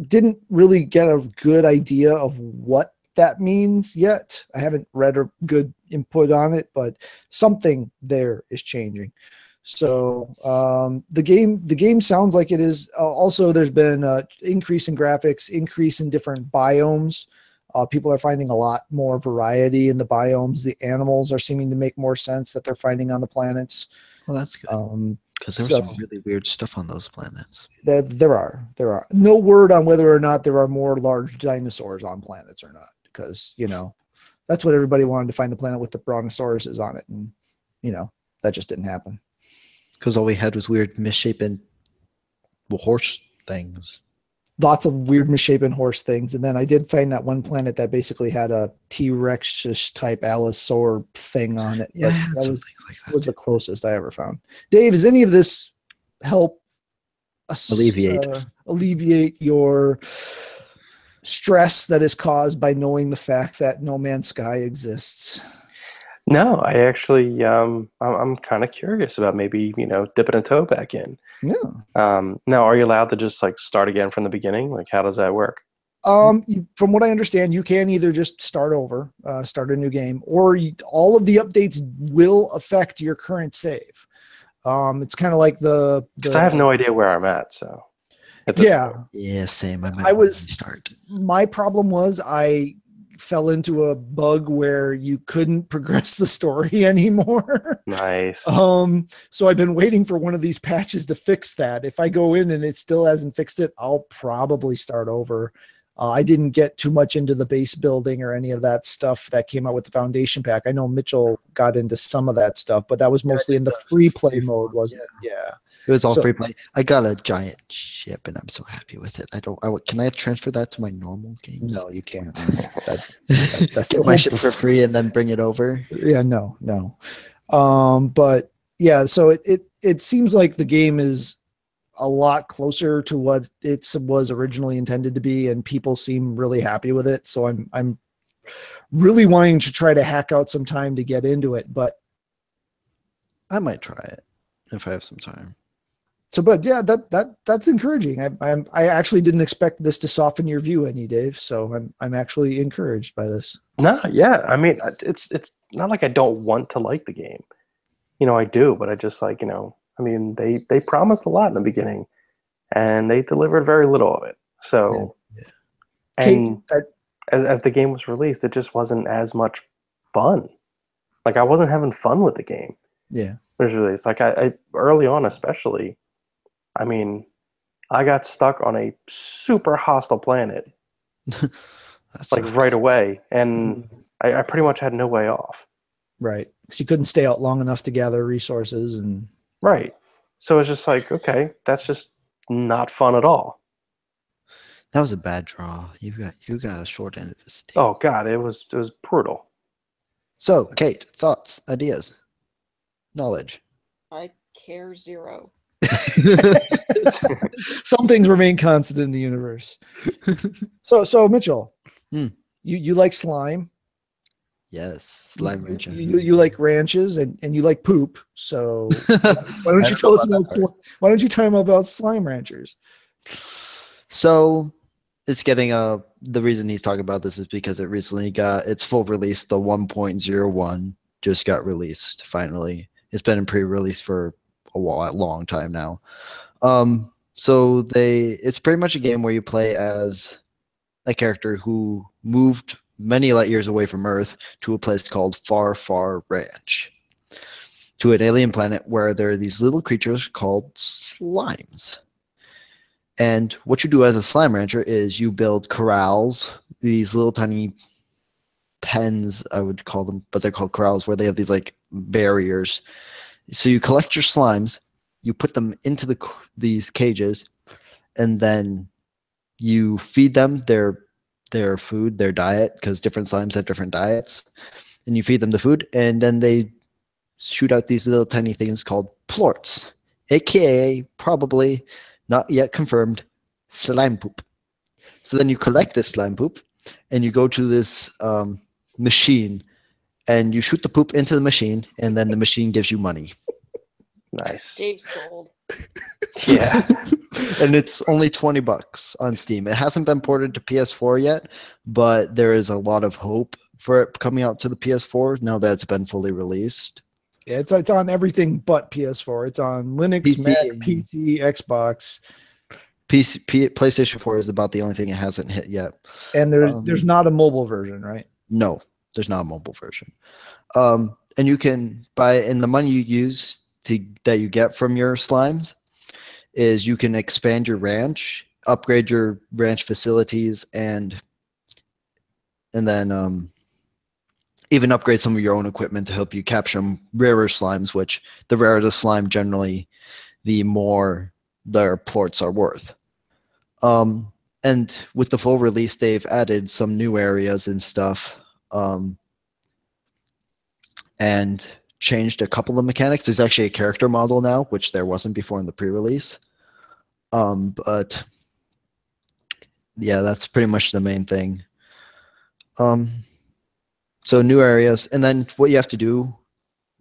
didn't really get a good idea of what that means yet. I haven't read a good input on it, but something there is changing. So the game sounds like it is. Also, there's been an increase in graphics, increase in different biomes. People are finding a lot more variety in the biomes. The animals are seeming to make more sense that they're finding on the planets. Well, that's good. Because there's some really weird stuff on those planets. There are. No word on whether or not there are more large dinosaurs on planets or not. Because, that's what everybody wanted to find, the planet with the brontosauruses on it. And, that just didn't happen. Because all we had was weird misshapen horse things. Lots of weird misshapen horse things. And then I did find that one planet that basically had a T-Rex type allosaur thing on it. Yeah, that was the closest I ever found. Dave, does any of this help alleviate your stress that is caused by knowing the fact that No Man's Sky exists? No, I actually, I'm kind of curious about maybe, dipping a toe back in. Yeah. Now, are you allowed to just like start again from the beginning? Like, how does that work? From what I understand, you can either just start over, start a new game, or all of the updates will affect your current save. It's kind of like Because I have no idea where I'm at. So at this yeah. point. Yeah, same. I might I want to was restart. My problem was I fell into a bug where you couldn't progress the story anymore. Nice. So I've been waiting for one of these patches to fix that. If I go in and it still hasn't fixed it, I'll probably start over. I didn't get too much into the base building or any of that stuff that came out with the foundation pack. I know Mitchell got into some of that stuff, but that was mostly in the free play mode, wasn't it? Yeah. It was all So- free play. I got a giant ship, and I'm so happy with it. Can I transfer that to my normal games? No, you can't. That's get my ship for free and then bring it over. Yeah, no. But yeah, so it seems like the game is a lot closer to what it was originally intended to be, and people seem really happy with it. So I'm really wanting to try to hack out some time to get into it. But I might try it if I have some time. but yeah, that's encouraging. I actually didn't expect this to soften your view any, Dave. So I'm actually encouraged by this. No, yeah. I mean, it's not like I don't want to like the game. I do, but I just like, I mean, they promised a lot in the beginning, and they delivered very little of it. So, and as the game was released, it just wasn't as much fun. Like I wasn't having fun with the game. Yeah. It was released. Like I early on, especially. I mean, I got stuck on a super hostile planet, like right away, and I pretty much had no way off. Right, because you couldn't stay out long enough to gather resources and. Right. So it's just like, okay, that's just not fun at all. That was a bad draw. You got a short end of the stick. Oh God, it was brutal. So, Kate, thoughts, ideas, knowledge. I care zero. Some things remain constant in the universe. So Mitchell, you like slime? Yes, slime rancher. You like ranches and you like poop. So why don't you tell us why don't you tell me about slime ranchers? So it's getting the reason he's talking about this is because it recently got its full release. The 1.01 just got released finally. It's been in pre-release for a long time now. So it's pretty much a game where you play as a character who moved many light years away from Earth to a place called Far Far Ranch, to an alien planet where there are these little creatures called slimes. And what you do as a slime rancher is you build corrals, these little tiny pens, I would call them, but they're called corrals, where they have these like barriers. So you collect your slimes, you put them into these cages, and then you feed them their food, their diet, because different slimes have different diets, and you feed them the food, and then they shoot out these little tiny things called plorts, aka probably not yet confirmed slime poop. So then you collect this slime poop, and you go to this machine, and you shoot the poop into the machine, and then the machine gives you money. Nice. Dave sold. Yeah. And it's only $20 on Steam. It hasn't been ported to PS4 yet, but there is a lot of hope for it coming out to the PS4 now that it's been fully released. Yeah, it's on everything but PS4. It's on Linux, PC, Mac, PC, Xbox. PlayStation 4 is about the only thing it hasn't hit yet. And there's not a mobile version, right? No, there's not a mobile version. And you can buy, and the money you use that you get from your slimes is you can expand your ranch, upgrade your ranch facilities, and then even upgrade some of your own equipment to help you capture some rarer slimes, which the rarer the slime, generally, the more their plorts are worth. And with the full release, they've added some new areas and stuff, and changed a couple of mechanics. There's actually a character model now, which there wasn't before in the pre-release. But yeah, that's pretty much the main thing. So new areas, and then what you have to do.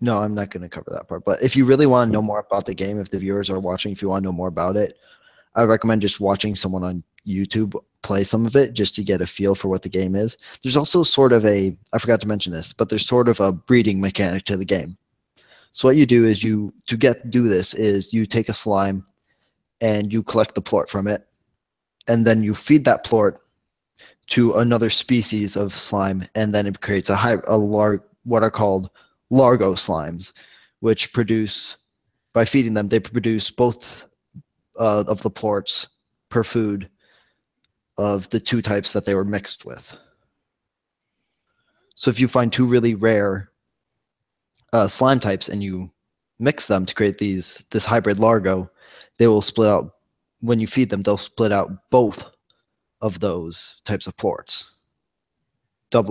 No, I'm not going to cover that part. But if you really want to know more about the game, if the viewers are watching, if you want to know more about it, I recommend just watching someone on YouTube play some of it just to get a feel for what the game is. There's also sort of I forgot to mention this, but there's sort of a breeding mechanic to the game. So what you do is you take a slime and you collect the plort from it, and then you feed that plort to another species of slime, and then it creates what are called largo slimes, which produce, by feeding them, they produce both of the plorts per food of the two types that they were mixed with. So if you find two really rare slime types and you mix them to create this hybrid largo, they will split out. When you feed them, they'll split out both of those types of plorts,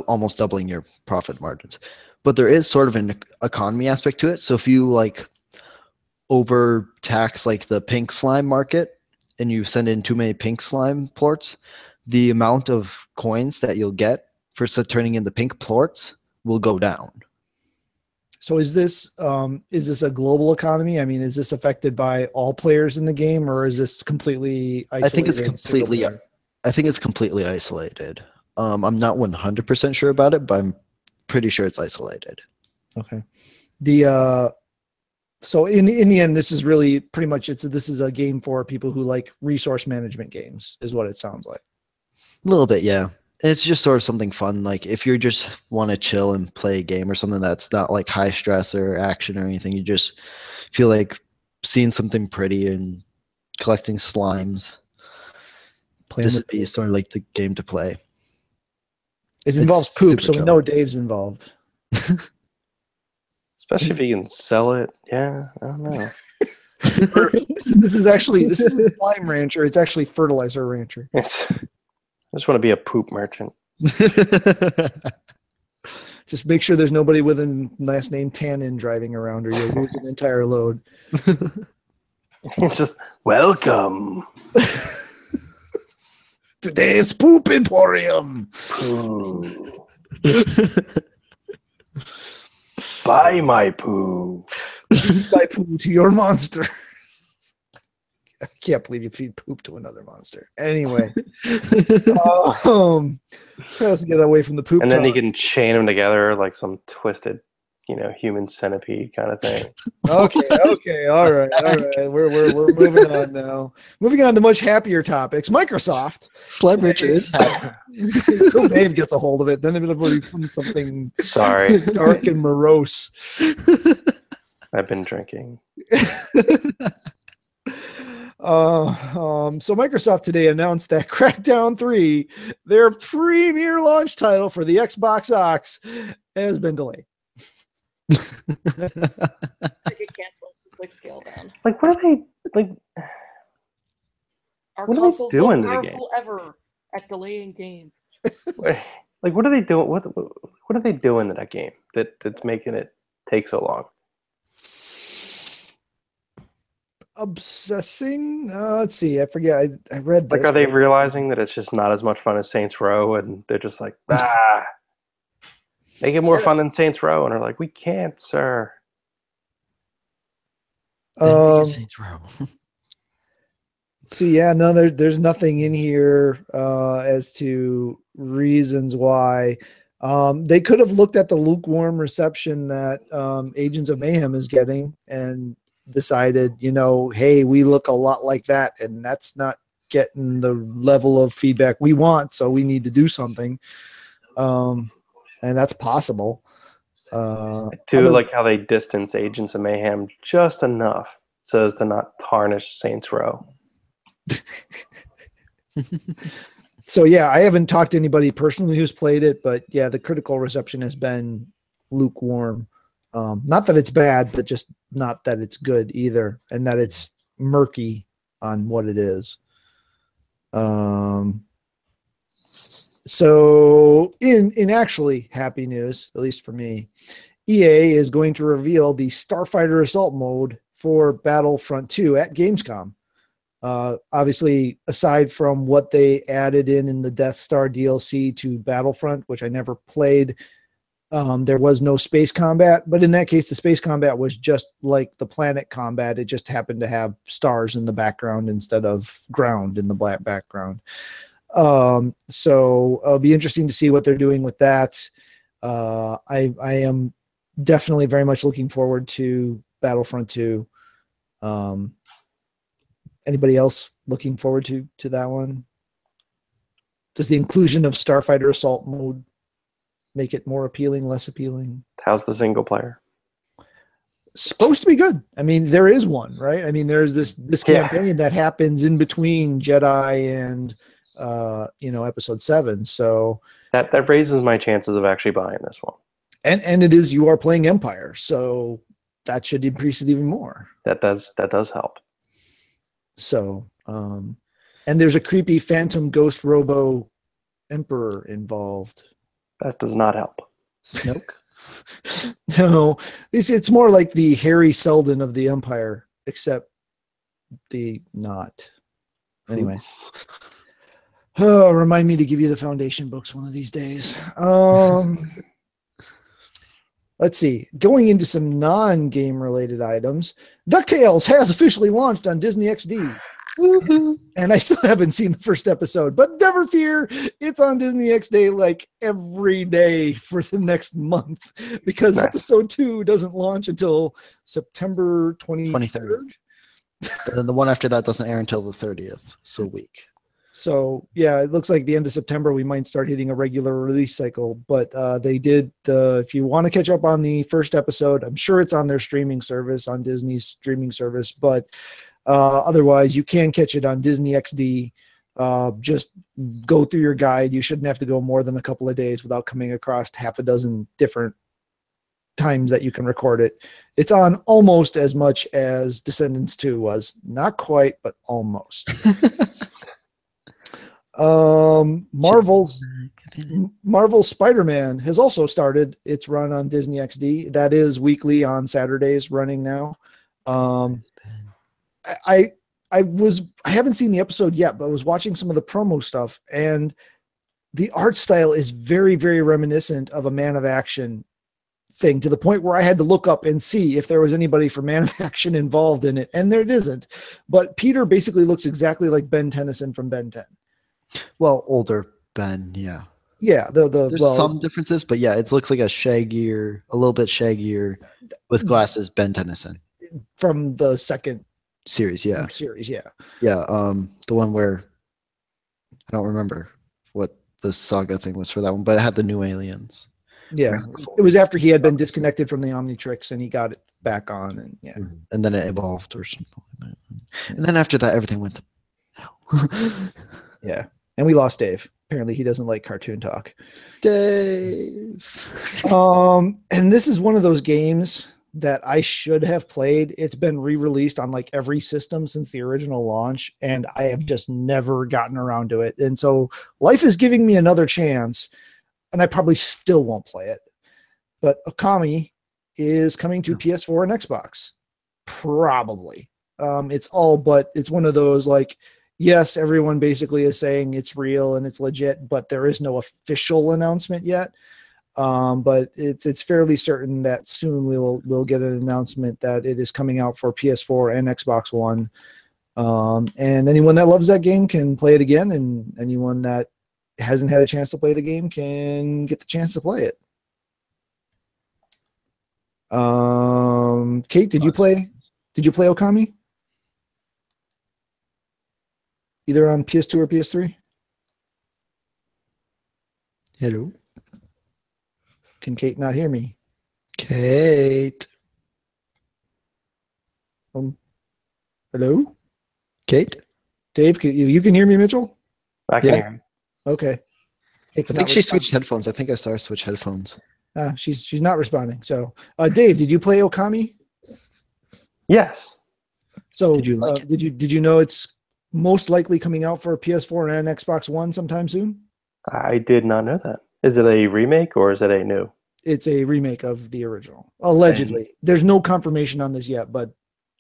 almost doubling your profit margins. But there is sort of an economy aspect to it. So if you like overtax like the pink slime market and you send in too many pink slime plorts, the amount of coins that you'll get for turning in the pink plorts will go down. So is this a global economy? I mean, is this affected by all players in the game, or is this completely isolated? I think it's completely isolated. I'm not 100% sure about it, but I'm pretty sure it's isolated. Okay. So in the end, this is really pretty much this is a game for people who like resource management games, is what it sounds like. A little bit, yeah. And it's just sort of something fun. Like if you just want to chill and play a game or something that's not like high stress or action or anything, you just feel like seeing something pretty and collecting slimes. This would be sort of like the game to play. It involves poop, so we know Dave's involved. Especially if you can sell it. Yeah, I don't know. This is a slime rancher. It's actually fertilizer rancher. I just want to be a poop merchant. Just make sure there's nobody with a last name Tannen driving around, or you'll lose an entire load. Just welcome to Dave's Poop Emporium. Buy my poo. Feed my poo to your monster. I can't believe you feed poop to another monster. Anyway, let's get away from the poop. And then you can chain them together like some twisted, human centipede kind of thing. Okay, all right. We're moving on now. Moving on to much happier topics. Microsoft. Slime Rancher is happy. Until Dave gets a hold of it, then it'll become something dark and morose. I've been drinking. So Microsoft today announced that Crackdown 3, their premier launch title for the Xbox Ox, has been delayed. Get canceled. It's like scale down. Like, what are they like? Our what console's are they doing most to the game? powerful ever at delaying games. Like, what are they doing? What are they doing to that game that's making it take so long? Obsessing. Let's see. I forget. I read this. Like, are they realizing that it's just not as much fun as Saints Row, and they're just like, make it more fun than Saints Row, and they're like, we can't, sir. Saints Row. So yeah, no, there's nothing in here as to reasons why. They could have looked at the lukewarm reception that Agents of Mayhem is getting and decided, hey, we look a lot like that, and that's not getting the level of feedback we want, so we need to do something. And that's possible. I do like how they distance Agents of Mayhem just enough so as to not tarnish Saints Row. So yeah, I haven't talked to anybody personally who's played it, but yeah, the critical reception has been lukewarm. Not that it's bad, but just not that it's good either, and that it's murky on what it is. So in actually happy news, at least for me, EA is going to reveal the Starfighter Assault mode for Battlefront 2 at Gamescom. Obviously, aside from what they added in the Death Star DLC to Battlefront, which I never played, There was no space combat, but in that case, the space combat was just like the planet combat. It just happened to have stars in the background instead of ground in the black background. So it'll be interesting to see what they're doing with that. I am definitely very much looking forward to Battlefront 2. Anybody else looking forward to that one? Does the inclusion of Starfighter Assault mode make it more appealing, less appealing? How's the single player? Supposed to be good. I mean, there is one, right? I mean, there's this campaign that happens in between Jedi and episode 7. So that raises my chances of actually buying this one. And it is, you are playing Empire, so that should increase it even more. That does help. So and there's a creepy phantom ghost robo emperor involved. That does not help. Snoke? No, it's more like the Harry Seldon of the Empire, except the not. Anyway. Oh, remind me to give you the Foundation books one of these days. Let's see. Going into some non-game related items, DuckTales has officially launched on Disney XD. Woohoo. And I still haven't seen the first episode, but never fear, it's on Disney XD like every day for the next month, because Nice. episode 2 doesn't launch until September 23rd. And then the one after that doesn't air until the 30th. So week. So yeah, it looks like the end of September we might start hitting a regular release cycle. But they did if you want to catch up on the first episode, I'm sure it's on their streaming service, on Disney's streaming service. But otherwise, you can catch it on Disney XD. Just go through your guide. You shouldn't have to go more than a couple of days without coming across half a dozen different times that you can record it. It's on almost as much as Descendants 2 was. Not quite, but almost. Marvel's Spider-Man has also started its run on Disney XD. That is weekly on Saturdays running now. I haven't seen the episode yet, but I was watching some of the promo stuff, and the art style is very, very reminiscent of a Man of Action thing, to the point where I had to look up and see if there was anybody from Man of Action involved in it, and there isn't. But Peter basically looks exactly like Ben Tennyson from Ben 10. Well, older Ben, yeah. Yeah, There's some differences, but yeah, it looks like a little bit shaggier with glasses Ben Tennyson. From the second series, yeah. Yeah. The one where I don't remember what the saga thing was for that one, but it had the new aliens. Yeah. It was after he had been disconnected from the Omnitrix and he got it back on, and yeah. Mm-hmm. And then it evolved or something like that. And then after that everything went to yeah. And we lost Dave. Apparently he doesn't like cartoon talk. Dave. And this is one of those games that I should have played. It's been re-released on like every system since the original launch, and I have just never gotten around to it. And so life is giving me another chance, and I probably still won't play it. But Okami is coming to PS4 and Xbox. Probably. It's one of those like, yes, everyone basically is saying it's real and it's legit, but there is no official announcement yet. But it's fairly certain that soon we'll get an announcement that it is coming out for PS4 and Xbox One. And anyone that loves that game can play it again, and anyone that hasn't had a chance to play the game can get the chance to play it. Kate, did you play Okami? Either on PS2 or PS3? Hello? Can Kate not hear me? Kate? Hello? Kate? Dave, you can hear me, Mitchell? I can hear him. Okay. I think she switched headphones. I think I saw her switch headphones. She's not responding. So, Dave, did you play Okami? Yes. So, Did you like it? Did you know it's most likely coming out for PS4 and Xbox One sometime soon? I did not know that. Is it a remake or is it a new? It's a remake of the original, allegedly. There's no confirmation on this yet, but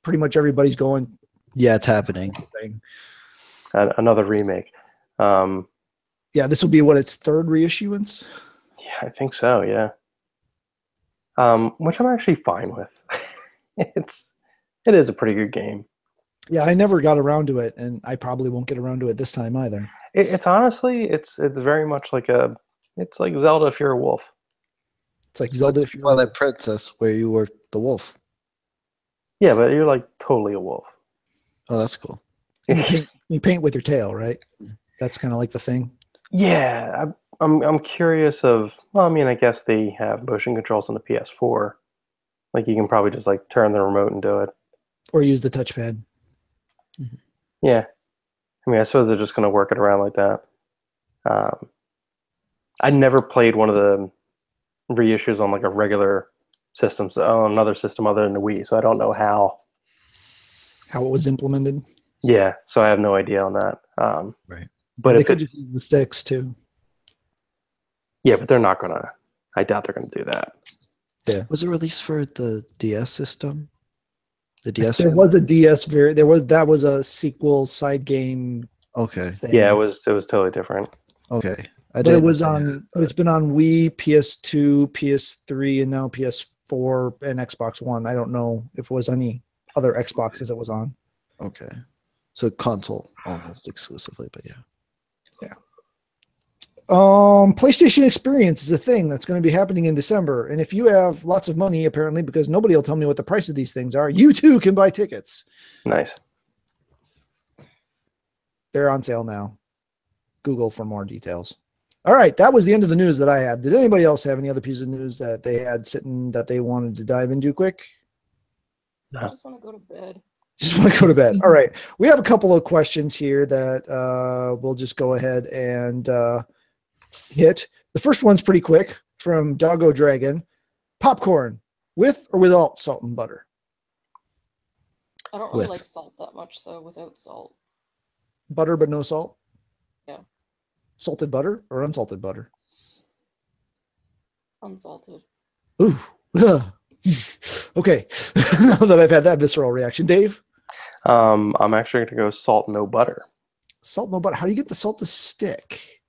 pretty much everybody's going. Yeah, it's happening. Another remake. Yeah, this will be its third reissuance. Yeah, I think so. Yeah. which I'm actually fine with. It is a pretty good game. Yeah, I never got around to it, and I probably won't get around to it this time either. It's honestly, it's very much like it's like Zelda if you're a wolf. It's like Zelda if you're Twilight Princess, where you were the wolf. Yeah, but you're like totally a wolf. Oh, that's cool. and you paint with your tail, right? That's kind of like the thing. Yeah, I'm curious of. Well, I mean, I guess they have motion controls on the PS4. Like you can probably just like turn the remote and do it. Or use the touchpad. Yeah, I mean, I suppose they're just going to work it around like that. I never played one of the reissues on like a regular system, so on another system other than the Wii, so I don't know how it was implemented. Yeah, so I have no idea on that. Right. But they if could just use the sticks too. Yeah, but they're not gonna. I doubt they're gonna do that. Yeah. Was it released for the DS system? The DS. There was a DS that was a sequel side game. Okay. Thing. Yeah, it was totally different. Okay. But it was on. It's been on Wii, PS2, PS3, and now PS4 and Xbox One. I don't know if it was any other Xboxes it was on. Okay. So console almost exclusively, but yeah. Yeah. PlayStation Experience is a thing that's going to be happening in December. And if you have lots of money, apparently, because nobody will tell me what the price of these things are, you too can buy tickets. Nice. They're on sale now. Google for more details. All right. That was the end of the news that I had. Did anybody else have any other piece of news that they had sitting that they wanted to dive into quick? No. I just want to go to bed. Just want to go to bed. All right. We have a couple of questions here that we'll just go ahead and hit. The first one's pretty quick from Doggo Dragon. Popcorn with or without salt and butter? I don't really like salt that much, so without salt. Butter but no salt? Yeah. Salted butter or unsalted butter? Unsalted. Ooh. Okay. Now that I've had that visceral reaction. Dave? I'm actually going to go salt, no butter. Salt, no butter. How do you get the salt to stick?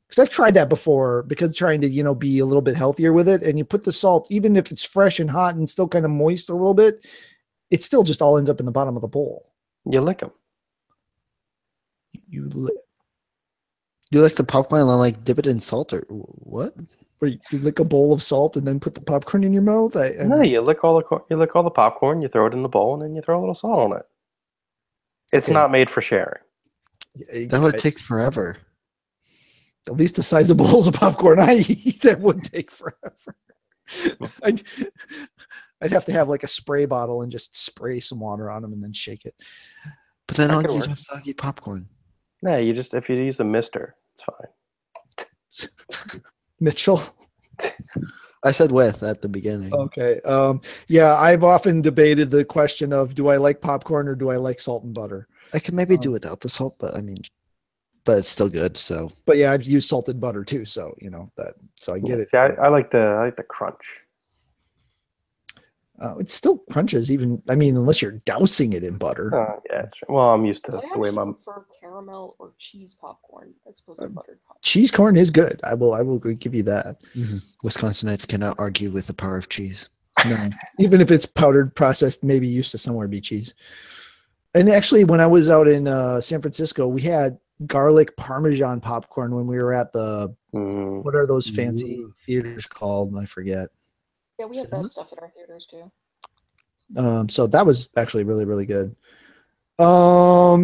Because I've tried that before, because trying to, be a little bit healthier with it, and you put the salt, even if it's fresh and hot and still kind of moist a little bit, it still just all ends up in the bottom of the bowl. You lick them. You lick the popcorn and then like dip it in salt or what? Or you lick a bowl of salt and then put the popcorn in your mouth? No, you lick all the popcorn, you throw it in the bowl, and then you throw a little salt on it. It's not made for sharing. That would take forever. At least the size of bowls of popcorn I eat, that would take forever. I'd have to have like a spray bottle and just spray some water on them and then shake it. But then on you just soggy popcorn. No, if you use a mister, it's fine. Mitchell? I said with at the beginning. Okay. Yeah, I've often debated the question of, do I like popcorn or do I like salt and butter? I could maybe do without the salt, but it's still good. So, but yeah, I've used salted butter too. So so I get it. See, I like the crunch. It still crunches, unless you're dousing it in butter. Yeah, it's true. Well, I'm used to the way I prefer caramel or cheese popcorn as opposed to buttered popcorn. Cheese corn is good. I will give you that. Mm-hmm. Wisconsinites cannot argue with the power of cheese. No, even if it's powdered, processed, maybe used to somewhere be cheese. And actually, when I was out in San Francisco, we had garlic Parmesan popcorn when we were at the what are those fancy theaters called? I forget. Yeah, we have that stuff at our theaters too. So that was actually really, really good. I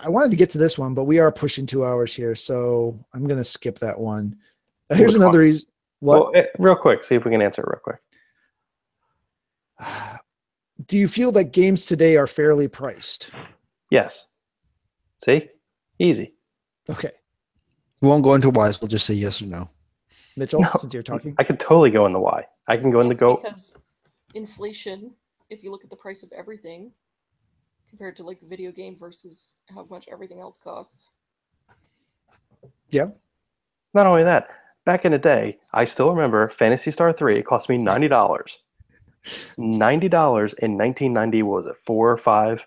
wanted to get to this one, but we are pushing 2 hours here, so I'm going to skip that one. Here's another reason. What? Well, real quick, see if we can answer it real quick. Do you feel that games today are fairly priced? Yes. See? Easy. Okay. We won't go into whys. We'll just say yes or no. Mitchell, since you're talking. I could totally go in the why. I can go in the go. Because inflation, if you look at the price of everything, compared to like a video game versus how much everything else costs. Yeah. Not only that, back in the day, I still remember Phantasy Star 3, it cost me $90. $90 in 1990, what was it, 4 or 5?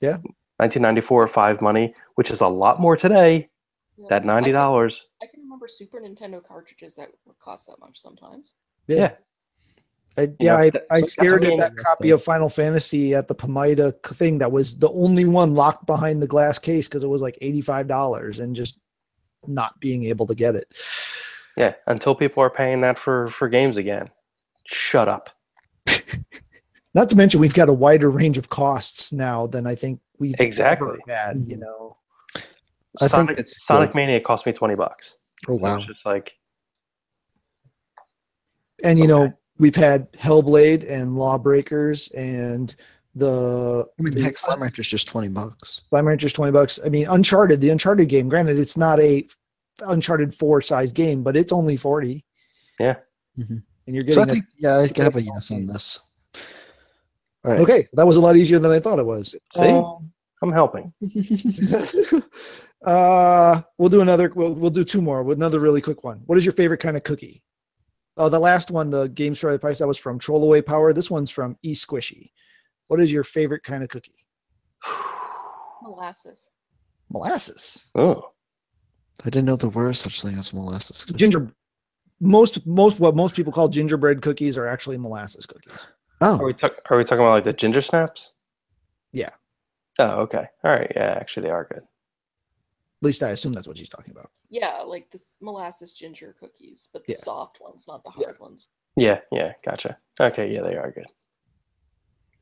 Yeah. 1994 or 5 money, which is a lot more today. Yeah, that $90. I can remember Super Nintendo cartridges that would cost that much sometimes. Yeah. I stared I at mean, that copy of Final Fantasy at the Pomida thing that was the only one locked behind the glass case because it was like $85 and just not being able to get it. Yeah, until people are paying that for games again. Shut up. Not to mention we've got a wider range of costs now than I think we've ever had, you know. I think it's Sonic Mania cost me $20. Oh wow! So it's just like, and you know, we've had Hellblade and Lawbreakers and the. I mean, heck, Slime Rancher's just $20. Slime Rancher's $20. I mean, Uncharted, the Uncharted game. Granted, it's not a Uncharted 4 size game, but it's only 40. Yeah. Mm-hmm. And you're getting. So I think, I have a yes on this. All right. Okay, that was a lot easier than I thought it was. See, I'm helping. We'll do another. We'll do two more with another really quick one. What is your favorite kind of cookie? Oh, the last one, the Games for the Price, that was from Troll Away Power. This one's from E Squishy. What is your favorite kind of cookie? Molasses. Molasses. Oh, I didn't know there were such thing as molasses cookies. Ginger. Most what most people call gingerbread cookies are actually molasses cookies. Oh, are we talking about like the ginger snaps? Yeah. Oh, okay. All right. Yeah, actually, they are good. At least I assume that's what she's talking about. Yeah, like this molasses ginger cookies, but the soft ones, not the hard ones. Yeah, gotcha. Okay, yeah, they are good.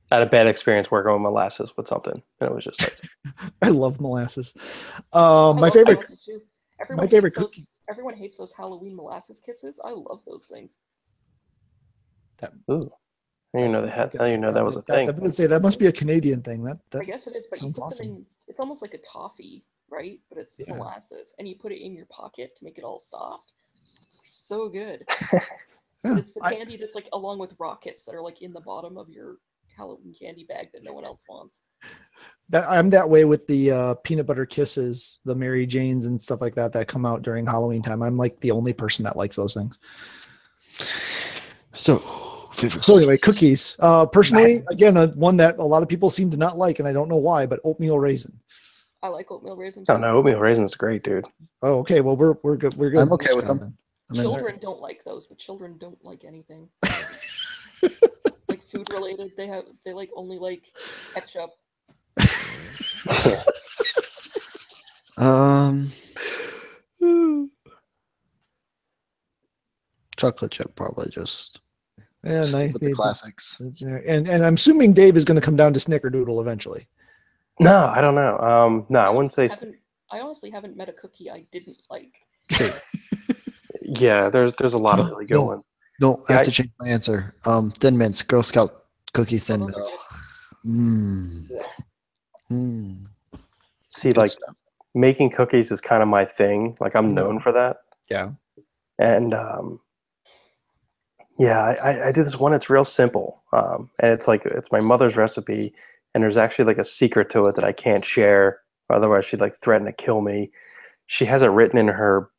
I had a bad experience working with molasses with something, and it was just like I love molasses. My favorite molasses too. Everyone hates those Halloween molasses kisses. I love those things. Ooh. I didn't know they had. I didn't know that was a thing. I would say that must be a Canadian thing. That I guess it is, but you put awesome. them in. It's almost like a toffee, right? But it's molasses, and you put it in your pocket to make it all soft. So good. It's the candy that's like along with rockets that are like in the bottom of your Halloween candy bag that no one else wants. I'm that way with the peanut butter kisses, the Mary Janes and stuff like that that come out during Halloween time. I'm like the only person that likes those things. So anyway, cookies. Personally, again, one that a lot of people seem to not like, and I don't know why, but oatmeal raisin. I like oatmeal raisin. Oh no, oatmeal raisin is great, dude. Oh, okay. Well, we're good. We're good. I'm okay with them. Then. Children don't like those, but children don't like anything. Like food related, they only like ketchup. Chocolate chip probably just. Yeah, nice. With the classics. And I'm assuming Dave is going to come down to Snickerdoodle eventually. No, I don't know. No, I wouldn't say. I honestly haven't met a cookie I didn't like. Yeah, there's a lot of really good ones. No, I have to change my answer. Thin Mints, Girl Scout cookie Thin Mints. See, like making cookies is kind of my thing. Like I'm known for that. Yeah. And I do this one. It's real simple, and it's my mother's recipe, and there's actually like a secret to it that I can't share, otherwise she'd like threaten to kill me. She has it written in her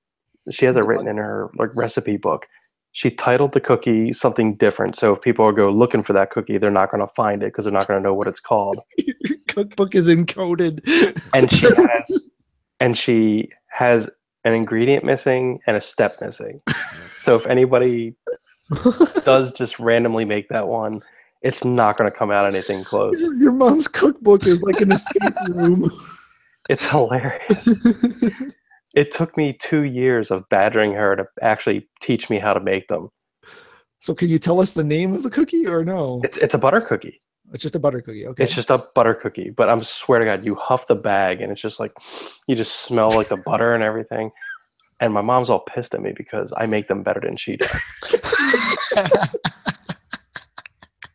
like recipe book. She titled the cookie something different, so if people go looking for that cookie, they're not going to find it because they're not going to know what it's called. Your cookbook is encoded, and she has an ingredient missing and a step missing. So if anybody does just randomly make that one, it's not going to come out anything close. Your mom's cookbook is like an escape room. It's hilarious. It took me 2 years of badgering her to actually teach me how to make them. So can you tell us the name of the cookie or no? It's a butter cookie. It's just a butter cookie. Okay. It's just a butter cookie, but I swear to God, you huff the bag and it's just like, you just smell like the butter and everything. And my mom's all pissed at me because I make them better than she does.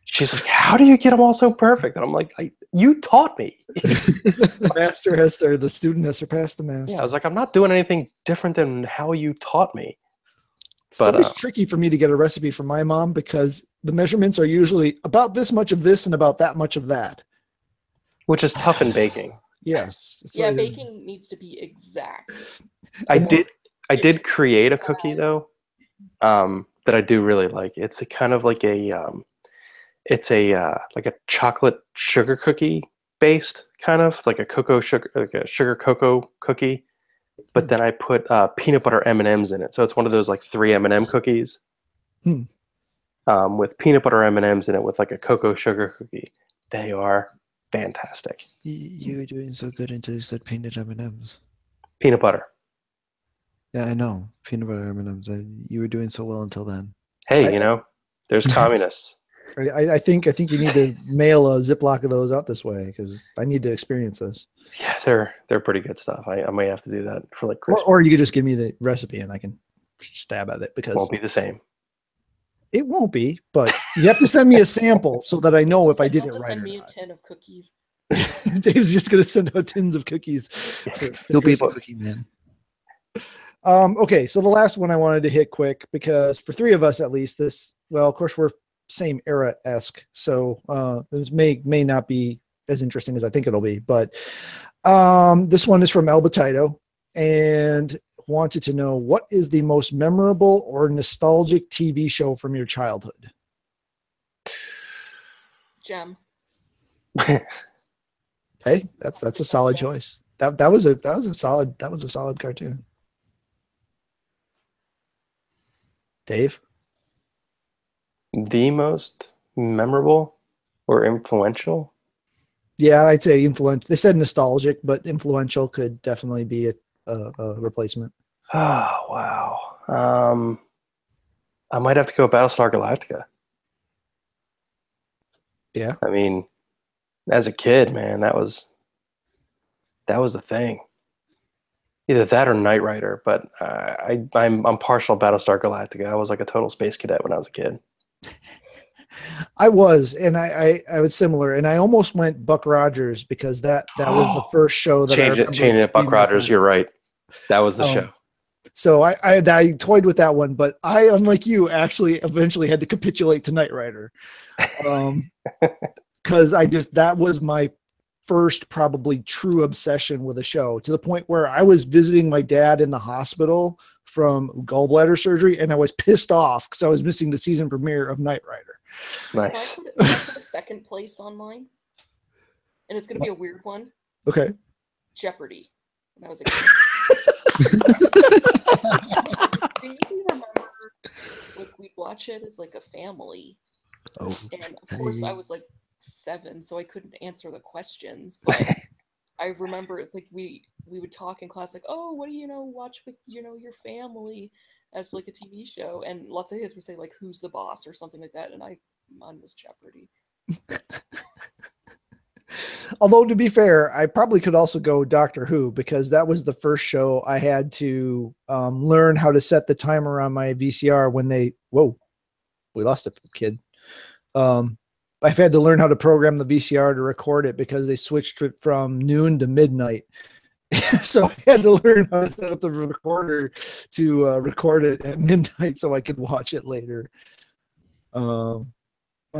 She's like, how do you get them all so perfect? And I'm like, you taught me. The student has surpassed the master. Yeah, I was like, I'm not doing anything different than how you taught me. But it's tricky for me to get a recipe from my mom because the measurements are usually about this much of this and about that much of that. Which is tough in baking. Yes. Baking needs to be exact. I did create a cookie though, that I do really like. It's a kind of like it's like a chocolate sugar cookie based kind of. It's like a sugar cocoa cookie. But then I put peanut butter M&Ms in it, so it's one of those like 3 M&M cookies. with peanut butter M&Ms in it with like a cocoa sugar cookie. They are fantastic. You were doing so good until you said peanut M&Ms. Peanut butter. Yeah, I know. Peanut butter M&Ms. You were doing so well until then. Hey, I- there's communists. I think you need to mail a Ziploc of those out this way because I need to experience this. Yeah, they're pretty good stuff. I might have to do that for like Christmas. Or you could just give me the recipe and I can stab at it because Won't be the same. it won't be. But you have to send me a sample so that I know if I did it right. Send or me a not. tin of cookies. Dave's just going to send out tins of cookies. You'll be the cookie man. Okay, so the last one I wanted to hit quick because for three of us at least, of course we're same era-esque, so this may not be as interesting as I think it'll be, but this one is from Albatito and wanted to know what is the most memorable or nostalgic TV show from your childhood? Gem. Hey, that's a solid choice. That was a solid cartoon. Dave? The most memorable or influential? Yeah, I'd say influential. They said nostalgic, but influential could definitely be a replacement. Oh, wow. I might have to go Battlestar Galactica. Yeah. I mean, as a kid, man, that was the thing. Either that or Knight Rider, but I'm partial Battlestar Galactica. I was like a total space cadet when I was a kid. I was, and I was similar, and I almost went Buck Rogers because that was the first show that Change it, Buck Rogers. You're right. That was the show. So I toyed with that one, but I, unlike you, actually eventually had to capitulate to Knight Rider, because that was my first probably true obsession with a show, to the point where I was visiting my dad in the hospital from gallbladder surgery, and I was pissed off because I was missing the season premiere of Knight Rider. Nice. I put second place on mine, and it's going to be a weird one. Okay. Jeopardy. When I was a kid. I distinctly remember, like, we'd watch it as like a family, and of course I was like 7, so I couldn't answer the questions, but I remember it's like we would talk in class like, oh, what do you watch with your family as like a TV show, and lots of kids would say like, who's the boss or something like that, and mine was Jeopardy. Although, to be fair, I probably could also go Doctor Who, because that was the first show I had to learn how to set the timer on my VCR when we lost a kid. I've had to learn how to program the VCR to record it because they switched it from noon to midnight. So I had to learn how to set up the recorder to record it at midnight so I could watch it later. My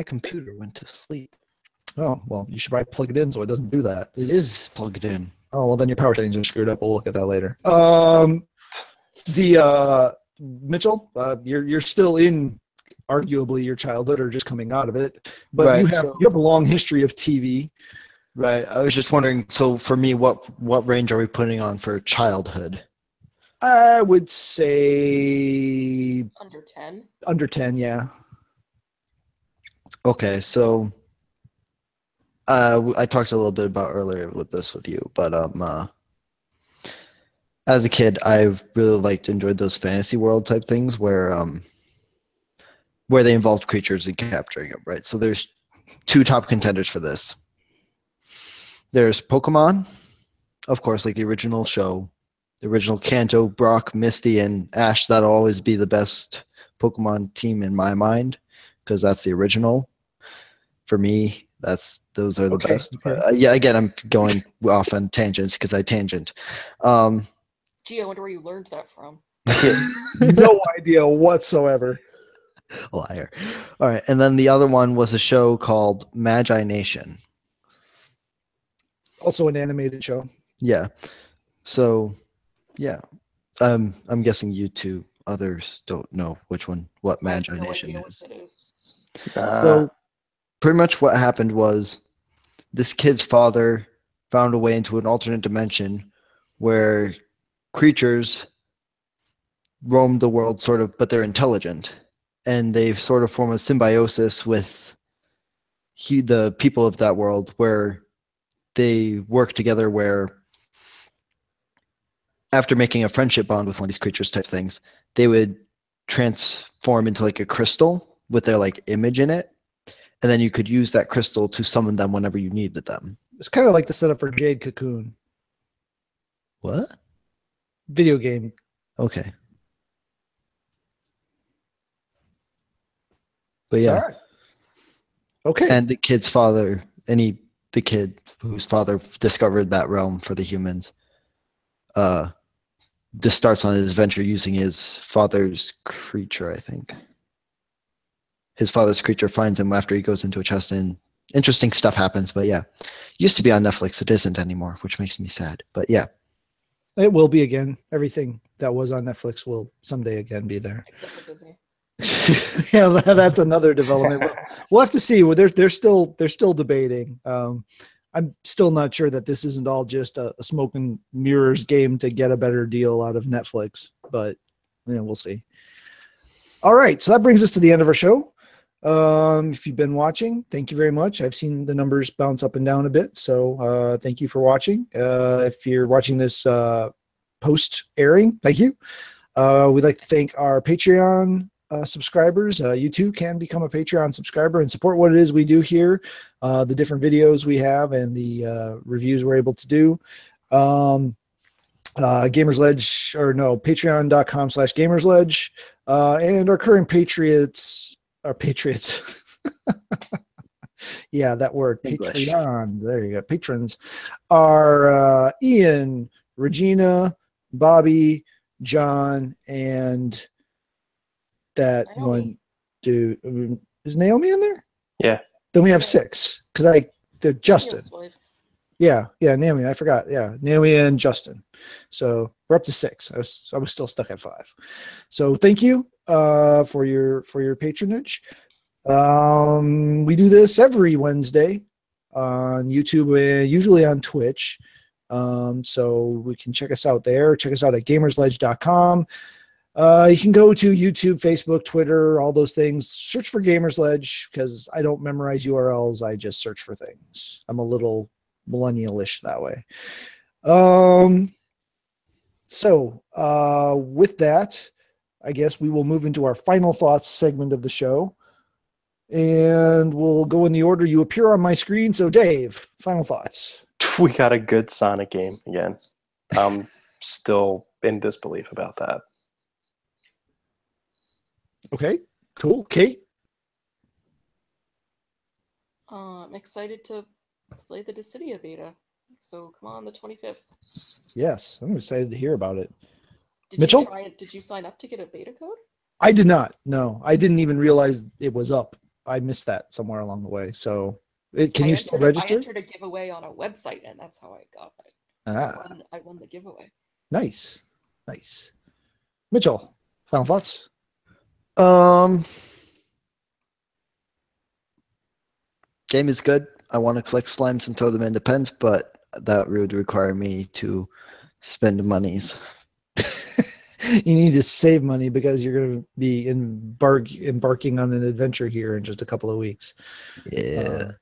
computer went to sleep. Oh, well, you should probably plug it in so it doesn't do that. It is plugged in. Oh, well, then your power settings are screwed up. We'll look at that later. Mitchell, you're still in arguably your childhood or just coming out of it, but Right, you have a long history of TV. Right. I was just wondering, so for me, what range are we putting on for childhood? I would say Under 10. Under 10, yeah. Okay, so I talked a little bit about earlier with you, but as a enjoyed those fantasy world type things where they involved creatures and capturing them, right? So there's 2 top contenders for this. There's Pokemon, of course, like the original show, the original Kanto, Brock, Misty, and Ash. That'll always be the best Pokemon team in my mind because that's the original. For me, those are the best. Okay. But, yeah, again, I'm going off on tangents because I tangent. Gee, I wonder where you learned that from. No idea whatsoever. Liar. All right, and then the other one was a show called Magi Nation. Also an animated show. Yeah. So, yeah. I'm guessing you 2 others don't know what Magi Nation is. So, pretty much what happened was this kid's father found a way into an alternate dimension where creatures roam the world, sort of, but they're intelligent. and they sort of form a symbiosis with the people of that world, where they work together, where after making a friendship bond with one of these creatures type things, they would transform into like a crystal with their like image in it, and then you could use that crystal to summon them whenever you needed them. It's kind of like the setup for Jade Cocoon What? video game. Okay. But yeah. All right. Okay. And the kid's father, the kid whose father discovered that realm for the humans, this starts on his adventure using his father's creature, I think. His father's creature finds him after he goes into a chest, and interesting stuff happens. But yeah, used to be on Netflix. It isn't anymore, which makes me sad. But yeah. It will be again. Everything that was on Netflix will someday again be there. Except for Disney. Yeah, that's another development. We'll have to see. Well, they're still debating. I'm still not sure that this isn't all just a smoke and mirrors game to get a better deal out of Netflix, but we'll see. All right, so that brings us to the end of our show. If you've been watching, thank you very much. I've seen the numbers bounce up and down a bit, so thank you for watching. If you're watching this post airing, thank you. We'd like to thank our Patreon subscribers. You too can become a Patreon subscriber and support what it is we do here, the different videos we have and the reviews we're able to do. Gamersledge, or no, patreon.com/Gamersledge, and our current Patriots. Yeah, that word. English. Patreons. There you go. Patrons are Ian, Regina, Bobby, John, and that Naomi. one dude. Is Naomi in there? Yeah. Then we have 6 because they're Justin. Neil's wife. Yeah, Naomi. I forgot. Yeah, Naomi and Justin. So we're up to 6. I was still stuck at 5. So thank you for your patronage. We do this every Wednesday on YouTube and usually on Twitch. So we can check us out there. Check us out at gamersledge.com. You can go to YouTube, Facebook, Twitter, all those things. Search for Gamersledge because I don't memorize URLs. I just search for things. I'm a little millennial-ish that way. So with that, I guess we will move into our final thoughts segment of the show. And we'll go in the order you appear on my screen. So Dave, final thoughts. We got a good Sonic game again. I'm still in disbelief about that. Okay, cool. Kate? I'm excited to play the Dissidia beta. So come on the 25th. Yes, I'm excited to hear about it. Did Mitchell? you try it? Did you sign up to get a beta code? I did not. No, I didn't even realize it was up. I missed that somewhere along the way. So can you still register? I entered a giveaway on a website, and that's how I got it. I won the giveaway. Nice. Mitchell, final thoughts? Game is good. I want to collect slimes and throw them into pens, but that would require me to spend monies. You need to save money because you're going to be embarking on an adventure here in just a couple of weeks. Yeah.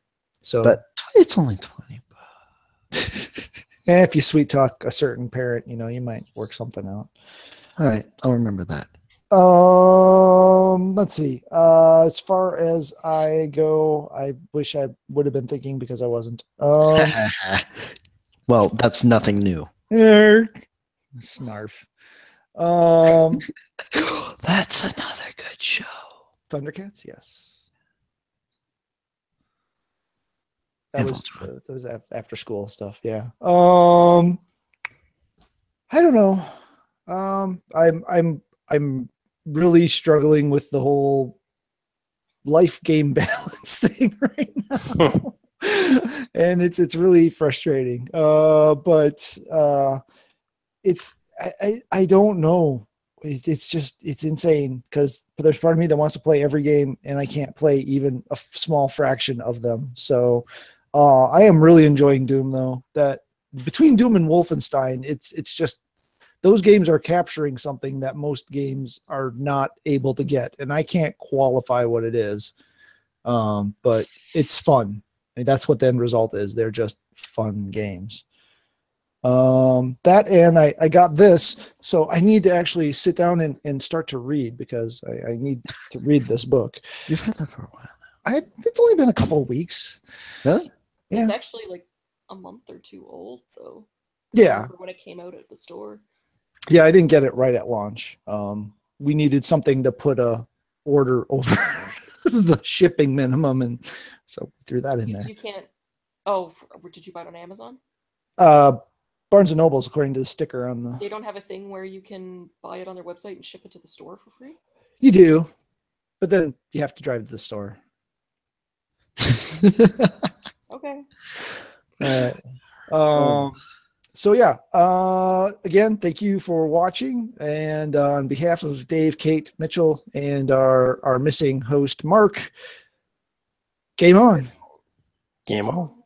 But it's only 20 bucks. If you sweet talk a certain parent, you might work something out. All right. I'll remember that. Let's see. As far as I go, I wish I would have been thinking because I wasn't. Well, that's nothing new. Snarf. That's another good show. Thundercats, yes. That was after school stuff. Yeah. I don't know. I'm really struggling with the whole life game balance thing right now. And it's really frustrating. But I don't know. It's insane because there's part of me that wants to play every game and I can't play even a small fraction of them. So I am really enjoying Doom though. That between Doom and Wolfenstein, it's just those games are capturing something that most games are not able to get, and I can't qualify what it is. But it's fun. I mean, that's what the end result is. They're just fun games. That, and I got this, so I need to actually sit down and start to read, because I need to read this book. You've had that for a while. It's only been a couple of weeks. Really? Yeah. It's actually like a month or two old, though. I Yeah. remember when it came out at the store. Yeah, I didn't get it right at launch. We needed something to put a order over the shipping minimum, and so we threw that in there. You can't. Oh, did you buy it on Amazon? Barnes and Nobles, according to the sticker on the. They don't have a thing where you can buy it on their website and ship it to the store for free? You do, but then you have to drive to the store. Okay. All right. So yeah, again, thank you for watching, and on behalf of Dave, Kate, Mitchell, and our missing host Mark, game on. Game on.